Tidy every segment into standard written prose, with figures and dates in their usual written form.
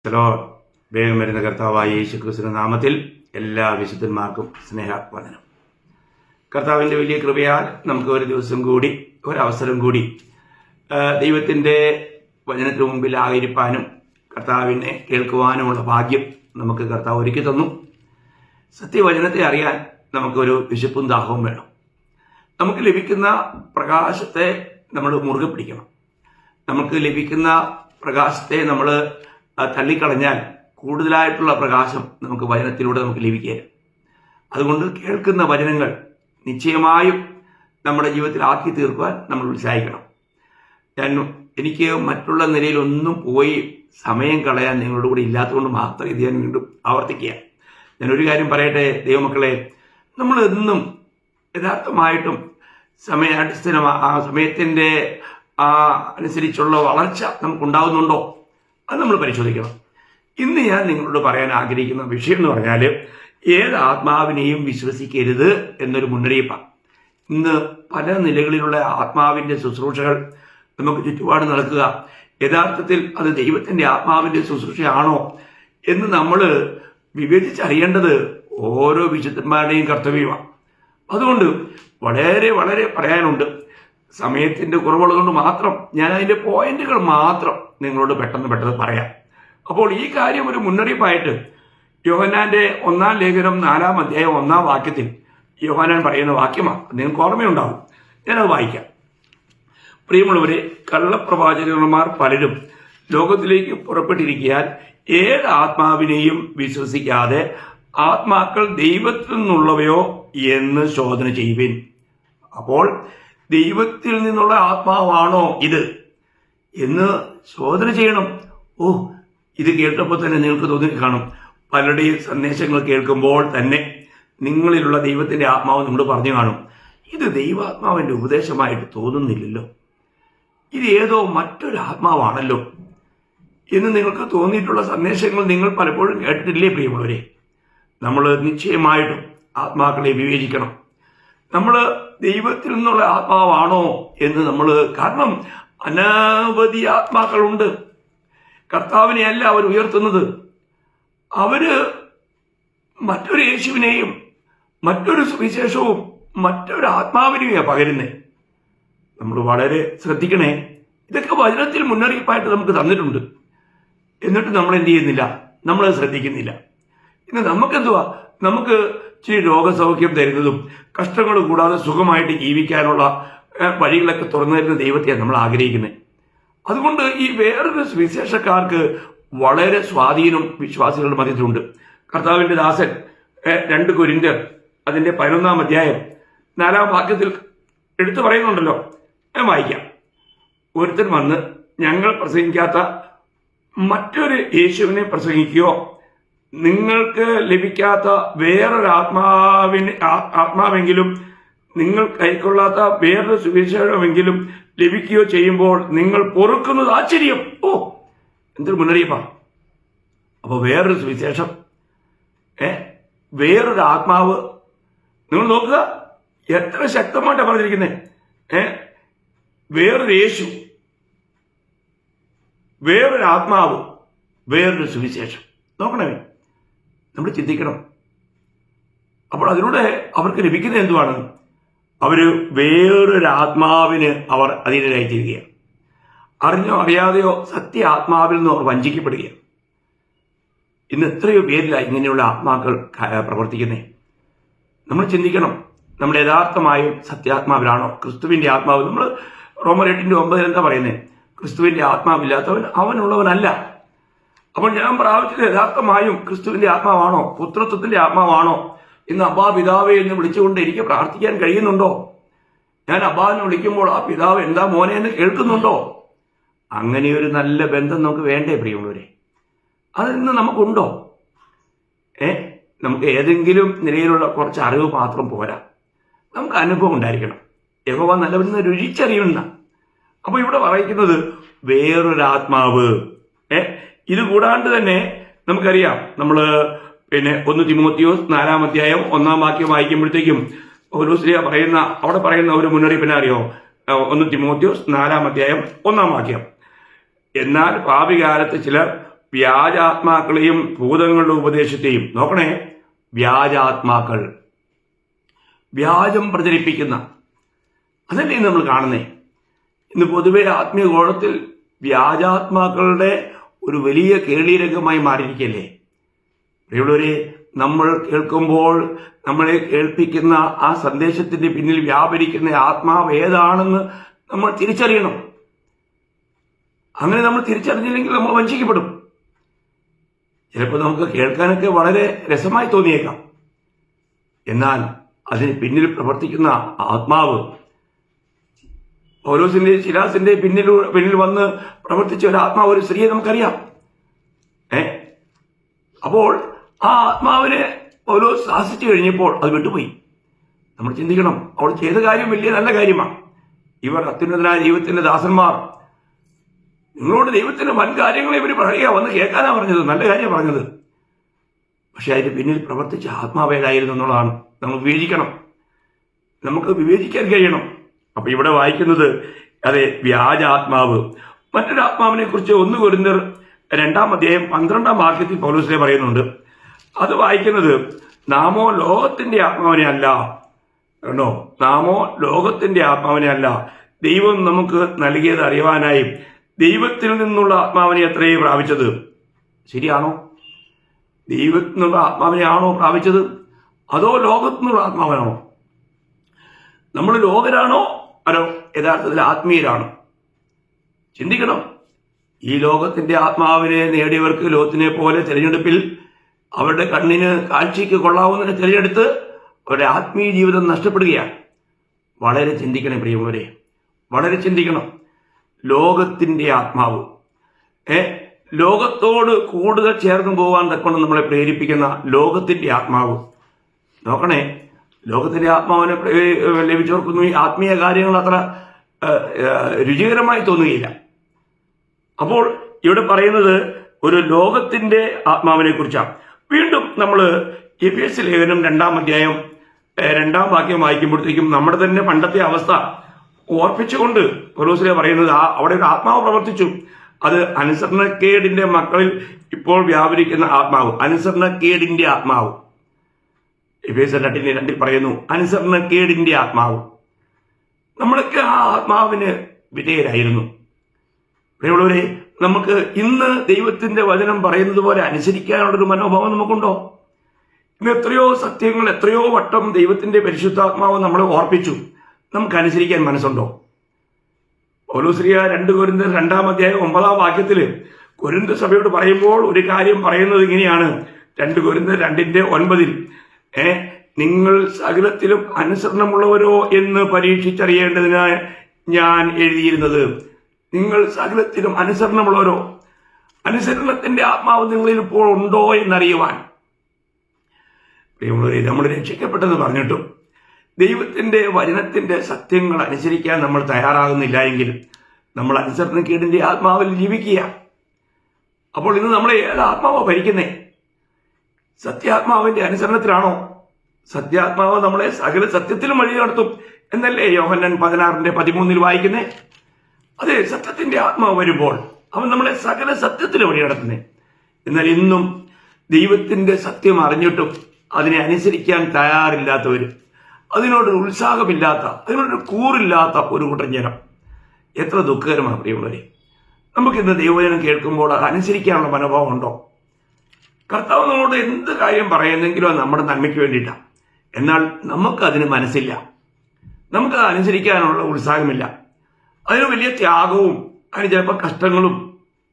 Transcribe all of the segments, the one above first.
Hello, വേഗം വരുന്ന കർത്താവായ യേശുക്രിസ്തുവിന്റെ നാമത്തിൽ എല്ലാ വിശുദ്ധന്മാർക്കും സ്നേഹവന്ദനം. കർത്താവിൻ്റെ വലിയ കൃപയാൽ നമുക്ക് ഒരു ദിവസം കൂടി, ഒരവസരം കൂടി ദൈവത്തിൻ്റെ വചനത്തിന് മുമ്പിൽ ആയിരിക്കാനും കർത്താവിനെ കേൾക്കുവാനുമുള്ള ഭാഗ്യം നമുക്ക് കർത്താവ് ഒരുക്കി തന്നു. സത്യവചനത്തെ അറിയാൻ നമുക്കൊരു വിശപ്പും ദാഹവും വേണം. നമുക്ക് ലഭിക്കുന്ന പ്രകാശത്തെ നമ്മൾ മുറുകെ പിടിക്കണം. നമുക്ക് ലഭിക്കുന്ന പ്രകാശത്തെ നമ്മൾ തള്ളിക്കളഞ്ഞാൽ കൂടുതലായിട്ടുള്ള പ്രകാശം നമുക്ക് വചനത്തിലൂടെ നമുക്ക് ലഭിക്കുക. അതുകൊണ്ട് കേൾക്കുന്ന വചനങ്ങൾ നിശ്ചയമായും നമ്മുടെ ജീവിതത്തിൽ ആക്കി തീർക്കുവാൻ നമ്മൾ ഉത്സാഹിക്കണം. എനിക്ക് മറ്റുള്ള നിലയിലൊന്നും പോയി സമയം കളയാൻ നിങ്ങളുടെ കൂടെ ഇല്ലാത്തതുകൊണ്ട് മാത്രം ഇത് ഞാൻ വീണ്ടും ആവർത്തിക്കുക. ഞാനൊരു കാര്യം പറയട്ടെ, ദൈവമക്കളെ, നമ്മൾ എന്നും യഥാർത്ഥമായിട്ടും സമയത്തിൻ്റെ അനുസരിച്ചുള്ള വളർച്ച നമുക്കുണ്ടാകുന്നുണ്ടോ? അത് നമ്മൾ പരിശോധിക്കണം. ഇന്ന് ഞാൻ നിങ്ങളോട് പറയാൻ ആഗ്രഹിക്കുന്ന വിഷയം എന്ന് പറഞ്ഞാൽ, ഏത് ആത്മാവിനെയും വിശ്വസിക്കരുത് എന്നൊരു മുന്നറിയിപ്പാണ്. ഇന്ന് പല നിലകളിലുള്ള ആത്മാവിൻ്റെ ശുശ്രൂഷകൾ നമുക്ക് ചുറ്റുപാട് നടക്കുക. യഥാർത്ഥത്തിൽ അത് ദൈവത്തിൻ്റെ ആത്മാവിൻ്റെ ശുശ്രൂഷയാണോ എന്ന് നമ്മൾ വിവേചിച്ചറിയേണ്ടത് ഓരോ വിശുദ്ധന്മാരുടെയും കർത്തവ്യമാണ്. അതുകൊണ്ട് വളരെ വളരെ പറയാനുണ്ട്. സമയത്തിൻ്റെ കുറവുള്ളതുകൊണ്ട് മാത്രം ഞാൻ അതിൻ്റെ പോയിന്റുകൾ മാത്രം നിങ്ങളോട് പെട്ടെന്ന് പറയാം. അപ്പോൾ ഈ കാര്യം ഒരു മുന്നറിയിപ്പായിട്ട് യോഹന്നാന്റെ 1-ാം ലേഖനം 4-ാം അധ്യായം 1-ാം വാക്യത്തിൽ യോഹന്നാൻ പറയുന്ന വാക്യമാണ്. നിങ്ങൾക്ക് ഓർമ്മയുണ്ടാവും. ഞാനത് വായിക്കാം. പ്രിയമുള്ളവരെ, കള്ളപ്രവാചകന്മാർ പലരും ലോകത്തിലേക്ക് പുറപ്പെട്ടിരിക്കാൻ ഏത് ആത്മാവിനെയും വിശ്വസിക്കാതെ ആത്മാക്കൾ ദൈവത്തിൽ നിന്നുള്ളവയോ എന്ന് ശോധന ചെയ്യുവിൻ. അപ്പോൾ ദൈവത്തിൽ നിന്നുള്ള ആത്മാവാണോ ഇത് എന്ന് ശോധന ചെയ്യണം. ഇത് കേട്ടപ്പോൾ തന്നെ നിങ്ങൾക്ക് തോന്നി കാണും, പലരുടെയും സന്ദേശങ്ങൾ കേൾക്കുമ്പോൾ തന്നെ നിങ്ങളിലുള്ള ദൈവത്തിന്റെ ആത്മാവ് നമ്മൾ പറഞ്ഞു കാണും, ഇത് ദൈവാത്മാവിന്റെ ഉപദേശമായിട്ട് തോന്നുന്നില്ലല്ലോ, ഇത് ഏതോ മറ്റൊരു ആത്മാവാണല്ലോ എന്ന് നിങ്ങൾക്ക് തോന്നിയിട്ടുള്ള സന്ദേശങ്ങൾ നിങ്ങൾ പലപ്പോഴും കേട്ടിട്ടില്ലേ? പ്രിയമുള്ളവരെ, നമ്മൾ നിശ്ചയമായിട്ടും ആത്മാക്കളെ വിവേചിക്കണം. നമ്മൾ ദൈവത്തിൽ നിന്നുള്ള ആത്മാവാണോ എന്ന് കാരണം അനവധി ആത്മാക്കളുണ്ട്. കർത്താവിനെ അല്ല അവർ ഉയർത്തുന്നത്, അവര് മറ്റൊരു യേശുവിനെയും മറ്റൊരു സുവിശേഷവും മറ്റൊരു ആത്മാവിനെയും പകരുന്നത്. നമ്മൾ വളരെ ശ്രദ്ധിക്കണേ. ഇതൊക്കെ വചനത്തിൽ മുന്നറിയിപ്പായിട്ട് നമുക്ക് തന്നിട്ടുണ്ട്. എന്നിട്ട് നമ്മൾ എന്ത് ചെയ്യുന്നില്ല? നമ്മളത് ശ്രദ്ധിക്കുന്നില്ല. ഇന്ന് നമുക്കെന്തുവാ? നമുക്ക് ഇച്ചിരി രോഗസൗഖ്യം തരുന്നതും കഷ്ടങ്ങൾ കൂടാതെ സുഖമായിട്ട് ജീവിക്കാനുള്ള വഴികളൊക്കെ തുറന്നു തരുന്ന ദൈവത്തെയാണ് നമ്മൾ ആഗ്രഹിക്കുന്നത്. അതുകൊണ്ട് ഈ വേറൊരു സുവിശേഷക്കാർക്ക് വളരെ സ്വാധീനം വിശ്വാസികളുടെ മധ്യത്തിലുണ്ട്. കർത്താവിന്റെ ദാസൻ 2 കൊരിന്ത്യർ അതിന്റെ 11-ാം അധ്യായം 4-ാം വാക്യത്തിൽ എടുത്തു പറയുന്നുണ്ടല്ലോ. ഞാൻ വായിക്കാം. ഒരുത്തൻ വന്ന് ഞങ്ങൾ പ്രസംഗിക്കാത്ത മറ്റൊരു യേശുവിനെ പ്രസംഗിക്കുകയോ നിങ്ങൾക്ക് ലഭിക്കാത്ത വേറൊരു ആത്മാവെങ്കിലും നിങ്ങൾ കൈക്കൊള്ളാത്ത വേറൊരു സുവിശേഷമെങ്കിലും ലഭിക്കുകയോ ചെയ്യുമ്പോൾ നിങ്ങൾ പൊറുക്കുന്നത് ആശ്ചര്യം. എന്തൊരു മുന്നറിയിപ്പാണ്! അപ്പൊ വേറൊരു സുവിശേഷം, വേറൊരു ആത്മാവ്, നിങ്ങൾ നോക്കുക എത്ര ശക്തമായിട്ടാണ് പറഞ്ഞിരിക്കുന്നത്. വേറൊരു യേശു, വേറൊരു ആത്മാവ്, വേറൊരു സുവിശേഷം. നോക്കണേ, നമ്മൾ ചിന്തിക്കണം. അപ്പോൾ അതിലൂടെ അവർക്ക് ലഭിക്കുന്നത് എന്തുവാണ്? അവര് വേറൊരു ആത്മാവിന് അവർ അധീനരായിത്തീരുകയാണ്. അറിഞ്ഞോ അറിയാതെയോ സത്യ ആത്മാവിൽ നിന്ന് അവർ വഞ്ചിക്കപ്പെടുകയാണ്. ഇന്ന് എത്രയോ പേരിലാണ് ഇങ്ങനെയുള്ള ആത്മാക്കൾ പ്രവർത്തിക്കുന്നത്. നമ്മൾ ചിന്തിക്കണം, നമ്മൾ യഥാർത്ഥമായും സത്യാത്മാവിലാണോ? ക്രിസ്തുവിന്റെ ആത്മാവ്, നമ്മൾ റോമർ 8:9 എന്താ പറയുന്നത്? ക്രിസ്തുവിന്റെ ആത്മാവില്ലാത്തവൻ അവനുള്ളവനല്ല. അപ്പോൾ ഞാൻ പ്രാപിച്ചത് യഥാർത്ഥമായും ക്രിസ്തുവിന്റെ ആത്മാവാണോ? പുത്രത്വത്തിന്റെ ആത്മാവാണോ? ഇന്ന് അബ്ബാ പിതാവേ എന്ന് വിളിച്ചുകൊണ്ട് എനിക്ക് പ്രാർത്ഥിക്കാൻ കഴിയുന്നുണ്ടോ? ഞാൻ അബ്ബാവിനെ വിളിക്കുമ്പോൾ ആ പിതാവ് എന്താ മോനെ എന്ന് കേൾക്കുന്നുണ്ടോ? അങ്ങനെ ഒരു നല്ല ബന്ധം നമുക്ക് വേണ്ടേ പ്രിയമുള്ളവരെ? അതിന്ന് നമുക്കുണ്ടോ? നമുക്ക് ഏതെങ്കിലും നിലയിലുള്ള കുറച്ച് അറിവ് മാത്രം പോരാ, നമുക്ക് അനുഭവം ഉണ്ടായിരിക്കണം. യഹോവ നല്ലവനെന്ന് രുചിച്ചറിയുന്ന. അപ്പൊ ഇവിടെ പറയുന്നത് വേറൊരു ആത്മാവ്. ഇത് കൂടാണ്ട് തന്നെ നമുക്കറിയാം, നമ്മള് 1 തിമോത്തിയോസ് 4-ാം അധ്യായം 1-ാം വാക്യം വായിക്കുമ്പോഴത്തേക്കും പൗലോസ് അവിടെ പറയുന്ന ഒരു മുന്നറിയിപ്പിനെ അറിയോ? 1 തിമോത്തിയോസ് 4-ാം അധ്യായം 1-ാം വാക്യം, എന്നാൽ ഭാവികാലത്ത് ചിലർ വ്യാജാത്മാക്കളെയും ഭൂതങ്ങളുടെ ഉപദേശത്തെയും. നോക്കണേ, വ്യാജാത്മാക്കൾ, വ്യാജം പ്രചരിപ്പിക്കുന്ന, അതല്ലേ നമ്മൾ കാണുന്നേ. ഇന്ന് പൊതുവെ ആത്മീയ ഗോളത്തിൽ വ്യാജാത്മാക്കളുടെ ഒരു വലിയ കേളീരംഗമായി മാറിയിരിക്കല്ലേ. പ്രിയമുള്ളവരെ, നമ്മൾ കേൾക്കുമ്പോൾ നമ്മളെ കേൾപ്പിക്കുന്ന ആ സന്ദേശത്തിന്റെ പിന്നിൽ വ്യാപരിക്കുന്ന ആത്മാവ് ഏതാണെന്ന് നമ്മൾ തിരിച്ചറിയണം. അങ്ങനെ നമ്മൾ തിരിച്ചറിഞ്ഞില്ലെങ്കിൽ നമ്മൾ വഞ്ചിക്കപ്പെടും. ചിലപ്പോൾ നമുക്ക് കേൾക്കാനൊക്കെ വളരെ രസമായി തോന്നിയേക്കാം, എന്നാൽ അതിന് പിന്നിൽ പ്രവർത്തിക്കുന്ന ആത്മാവ്, പൗലോസിന്റെ ശിലാസിന്റെ പിന്നിൽ വന്ന് പ്രവർത്തിച്ച ഒരു ആത്മാവ്, ഒരു സ്ത്രീയെ നമുക്കറിയാം. അപ്പോൾ ആ ആത്മാവിനെ പൗലോസ് ശാസിച്ചു കഴിഞ്ഞപ്പോൾ അത് വിട്ടുപോയി. നമ്മൾ ചിന്തിക്കണം, അവൾ ചെയ്ത കാര്യം വലിയ നല്ല കാര്യമാണ്. ഇവർ അത്യുന്നതനായ ദൈവത്തിന്റെ ദാസന്മാർ, നിങ്ങളോട് ദൈവത്തിന്റെ വൻ കാര്യങ്ങളെ ഇവർ പറയുക, വന്ന് കേൾക്കാനാ പറഞ്ഞത്, നല്ല കാര്യമാണ് പറഞ്ഞത്. പക്ഷെ അതിന് പിന്നിൽ പ്രവർത്തിച്ച ആത്മാവേതായിരുന്നു എന്നുള്ളതാണ് നമ്മൾ വിവേചിക്കണം. നമുക്ക് വിവേചിക്കാൻ കഴിയണം. അപ്പൊ ഇവിടെ വായിക്കുന്നത്, അതെ, വ്യാജാത്മാവ്. മറ്റൊരു ആത്മാവിനെ കുറിച്ച് 1 കൊരിന്ത്യർ 2-ാം അധ്യായം 12-ാം വാക്യത്തിൽ പൗലോസ് പറയുന്നുണ്ട്. അത് വായിക്കുന്നത്, നാമോ ലോകത്തിന്റെ ആത്മാവിനെ അല്ല. കണ്ടോ, നാമോ ലോകത്തിന്റെ ആത്മാവിനെ അല്ല, ദൈവം നമുക്ക് നൽകിയത് അറിയുവാനായി ദൈവത്തിൽ നിന്നുള്ള ആത്മാവിനെ അത്രയും പ്രാപിച്ചത്. ശരിയാണോ? ദൈവത്തിൽ നിന്നുള്ള ആത്മാവിനെ ആണോ പ്രാപിച്ചത്, അതോ ലോകത്തു നിന്നുള്ള ആത്മാവിനാണോ? നമ്മൾ ലോകരാണോ അതോ യഥാർത്ഥത്തിൽ ആത്മീയരാണോ? ചിന്തിക്കണം. ഈ ലോകത്തിന്റെ ആത്മാവിനെ നേടിയവർക്ക് ലോകത്തിനെ പോലെ തിരഞ്ഞെടുപ്പിൽ അവരുടെ കണ്ണിന് കാഴ്ചയ്ക്ക് കൊള്ളാവുന്നതിനെ തിരഞ്ഞെടുത്ത് അവരുടെ ആത്മീയ ജീവിതം നഷ്ടപ്പെടുകയാണ്. വളരെ ചിന്തിക്കണം പ്രിയമുള്ളവരെ, വളരെ ചിന്തിക്കണം. ലോകത്തിന്റെ ആത്മാവ്, ലോകത്തോട് കൂടുതൽ ചേർന്ന് പോകാൻ തക്കണം നമ്മളെ പ്രേരിപ്പിക്കുന്ന ലോകത്തിന്റെ ആത്മാവ്. നോക്കണേ, ലോകത്തിന്റെ ആത്മാവിനെ ലഭിച്ചവർക്കൊന്നും ഈ ആത്മീയ കാര്യങ്ങൾ അത്ര രുചികരമായി തോന്നുകയില്ല. അപ്പോൾ ഇവിടെ പറയുന്നത് ഒരു ലോകത്തിന്റെ ആത്മാവിനെ കുറിച്ചാണ്. വീണ്ടും നമ്മൾ എഫേസ്യ ലേഖനം 2-ാം അധ്യായം 2-ാം വാക്യം വായിക്കുമ്പോഴത്തേക്കും നമ്മുടെ തന്നെ പണ്ടത്തെ അവസ്ഥ ഓർപ്പിച്ചുകൊണ്ട് പൗലോസ് പറയുന്നത്, അവിടെ ഒരു ആത്മാവ് പ്രവർത്തിച്ചു. അത് അനുസരണക്കേടിന്റെ മക്കളിൽ ഇപ്പോൾ വ്യാപരിക്കുന്ന ആത്മാവ്, അനുസരണക്കേടിന്റെ ആത്മാവ്. എഫേസ്യർ 2:2 പറയുന്നു, അനുസരണക്കേടിന്റെ ആത്മാവ്. നമ്മളൊക്കെ ആ ആത്മാവിന് വിധേയരായിരുന്നു. പ്രിയമുള്ളവരെ, നമുക്ക് ഇന്ന് ദൈവത്തിന്റെ വചനം പറയുന്നത് പോലെ അനുസരിക്കാനുള്ളൊരു മനോഭാവം നമുക്കുണ്ടോ? ഇന്ന് എത്രയോ സത്യങ്ങൾ എത്രയോ വട്ടം ദൈവത്തിന്റെ പരിശുദ്ധാത്മാവ് നമ്മളെ ഓർപ്പിച്ചു. നമുക്ക് അനുസരിക്കാൻ മനസ്സുണ്ടോ? പൗലോസ്ലീഹ 2 കൊരിന്ത്യർ 2-ാം അധ്യായം 9-ാം വാക്യത്തില് കൊരിന്ത് സഭയോട് പറയുമ്പോൾ ഒരു കാര്യം പറയുന്നത് ഇങ്ങനെയാണ്. 2 കൊരിന്ത്യർ 2:9 നിങ്ങൾ സകലത്തിലും അനുസരണമുള്ളവരോ എന്ന് പരീക്ഷിച്ചറിയേണ്ടതിനായി ഞാൻ എഴുതിയിരുന്നത്. നിങ്ങൾ സകലത്തിലും അനുസരണമുള്ളവരോ, അനുസരണത്തിന്റെ ആത്മാവ് നിങ്ങളിൽ ഇപ്പോൾ ഉണ്ടോ എന്നറിയുവാൻ. പ്രിയമുള്ളവരെ, നമ്മൾ രക്ഷിക്കപ്പെട്ടെന്ന് പറഞ്ഞിട്ടും ദൈവത്തിന്റെ വചനത്തിന്റെ സത്യങ്ങൾ അനുസരിക്കാൻ നമ്മൾ തയ്യാറാകുന്നില്ല എങ്കിൽ നമ്മൾ അനുസരണക്കേടിന്റെ ആത്മാവിൽ ജീവിക്കുക. അപ്പോൾ ഇന്ന് നമ്മളെ ഏത് ആത്മാവോ ഭരിക്കുന്നേ? സത്യാത്മാവിന്റെ അനുസരണത്തിലാണോ? സത്യാത്മാവ് നമ്മളെ സകല സത്യത്തിലും വഴി നടത്തും എന്നല്ലേ യോഹന്നാൻ 16:13 വായിക്കുന്നേ? അതെ, സത്യത്തിന്റെ ആത്മാവ് വരുമ്പോൾ അവൻ നമ്മളെ സകല സത്യത്തിലും വഴി നടത്തുന്നേ. എന്നാൽ ഇന്നും ദൈവത്തിന്റെ സത്യം അറിഞ്ഞിട്ടും അതിനെ അനുസരിക്കാൻ തയ്യാറില്ലാത്തവർ, അതിനോടൊരു ഉത്സാഹമില്ലാത്ത, അതിനോടൊരു കൂറില്ലാത്ത ഒരു കൂട്ടം ജനം. എത്ര ദുഃഖകരമാണ് പ്രിയമുള്ളവരെ. നമുക്കിന്ന് ദൈവവചനം കേൾക്കുമ്പോൾ അത് അനുസരിക്കാനുള്ള മനോഭാവം ഉണ്ടോ? കർത്താവ് നമ്മളോട് എന്ത് കാര്യം പറയുന്നെങ്കിലും അത് നമ്മുടെ നന്മയ്ക്ക് വേണ്ടിയിട്ടാണ്. എന്നാൽ നമുക്കതിന് മനസ്സില്ല, നമുക്കത് അനുസരിക്കാനുള്ള ഉത്സാഹമില്ല. അതിന് വലിയ ത്യാഗവും അതിന് ചിലപ്പോൾ കഷ്ടങ്ങളും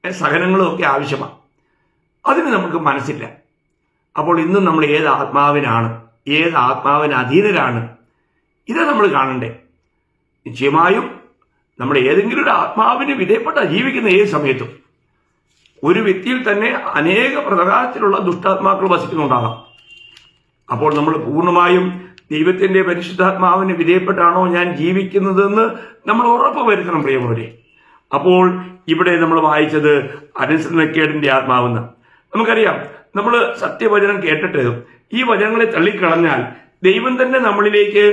സഹനങ്ങളും ഒക്കെ ആവശ്യമാണ്. അതിന് നമുക്ക് മനസ്സില്ല. അപ്പോൾ ഇന്നും നമ്മൾ ഏത് ആത്മാവിനാണ്, ഏത് ആത്മാവിന് അധീനരാണ്, ഇത് നമ്മൾ കാണണ്ടേ. നിശ്ചയമായും നമ്മൾ ഏതെങ്കിലും ഒരു ആത്മാവിന് വിധേയപ്പെട്ട ജീവിക്കുന്ന ഏത് സമയത്തും ഒരു വ്യക്തിയിൽ തന്നെ അനേക പ്രകാരത്തിലുള്ള ദുഷ്ടാത്മാക്കൾ വസിക്കുന്നുണ്ടാകാം. അപ്പോൾ നമ്മൾ പൂർണ്ണമായും ദൈവത്തിന്റെ പരിശുദ്ധാത്മാവിന് വിധേയപ്പെട്ടാണോ ഞാൻ ജീവിക്കുന്നതെന്ന് നമ്മൾ ഉറപ്പ് വരുത്തണം പ്രിയമുള്ളവരെ. അപ്പോൾ ഇവിടെ നമ്മൾ വായിച്ചത് അനുസരണക്കേടിന്റെ ആത്മാവെന്ന്. നമുക്കറിയാം, നമ്മൾ സത്യവചനം കേട്ടിട്ട് ഈ വചനങ്ങളെ തള്ളിക്കളഞ്ഞാൽ ദൈവം തന്നെ നമ്മളിലേക്ക്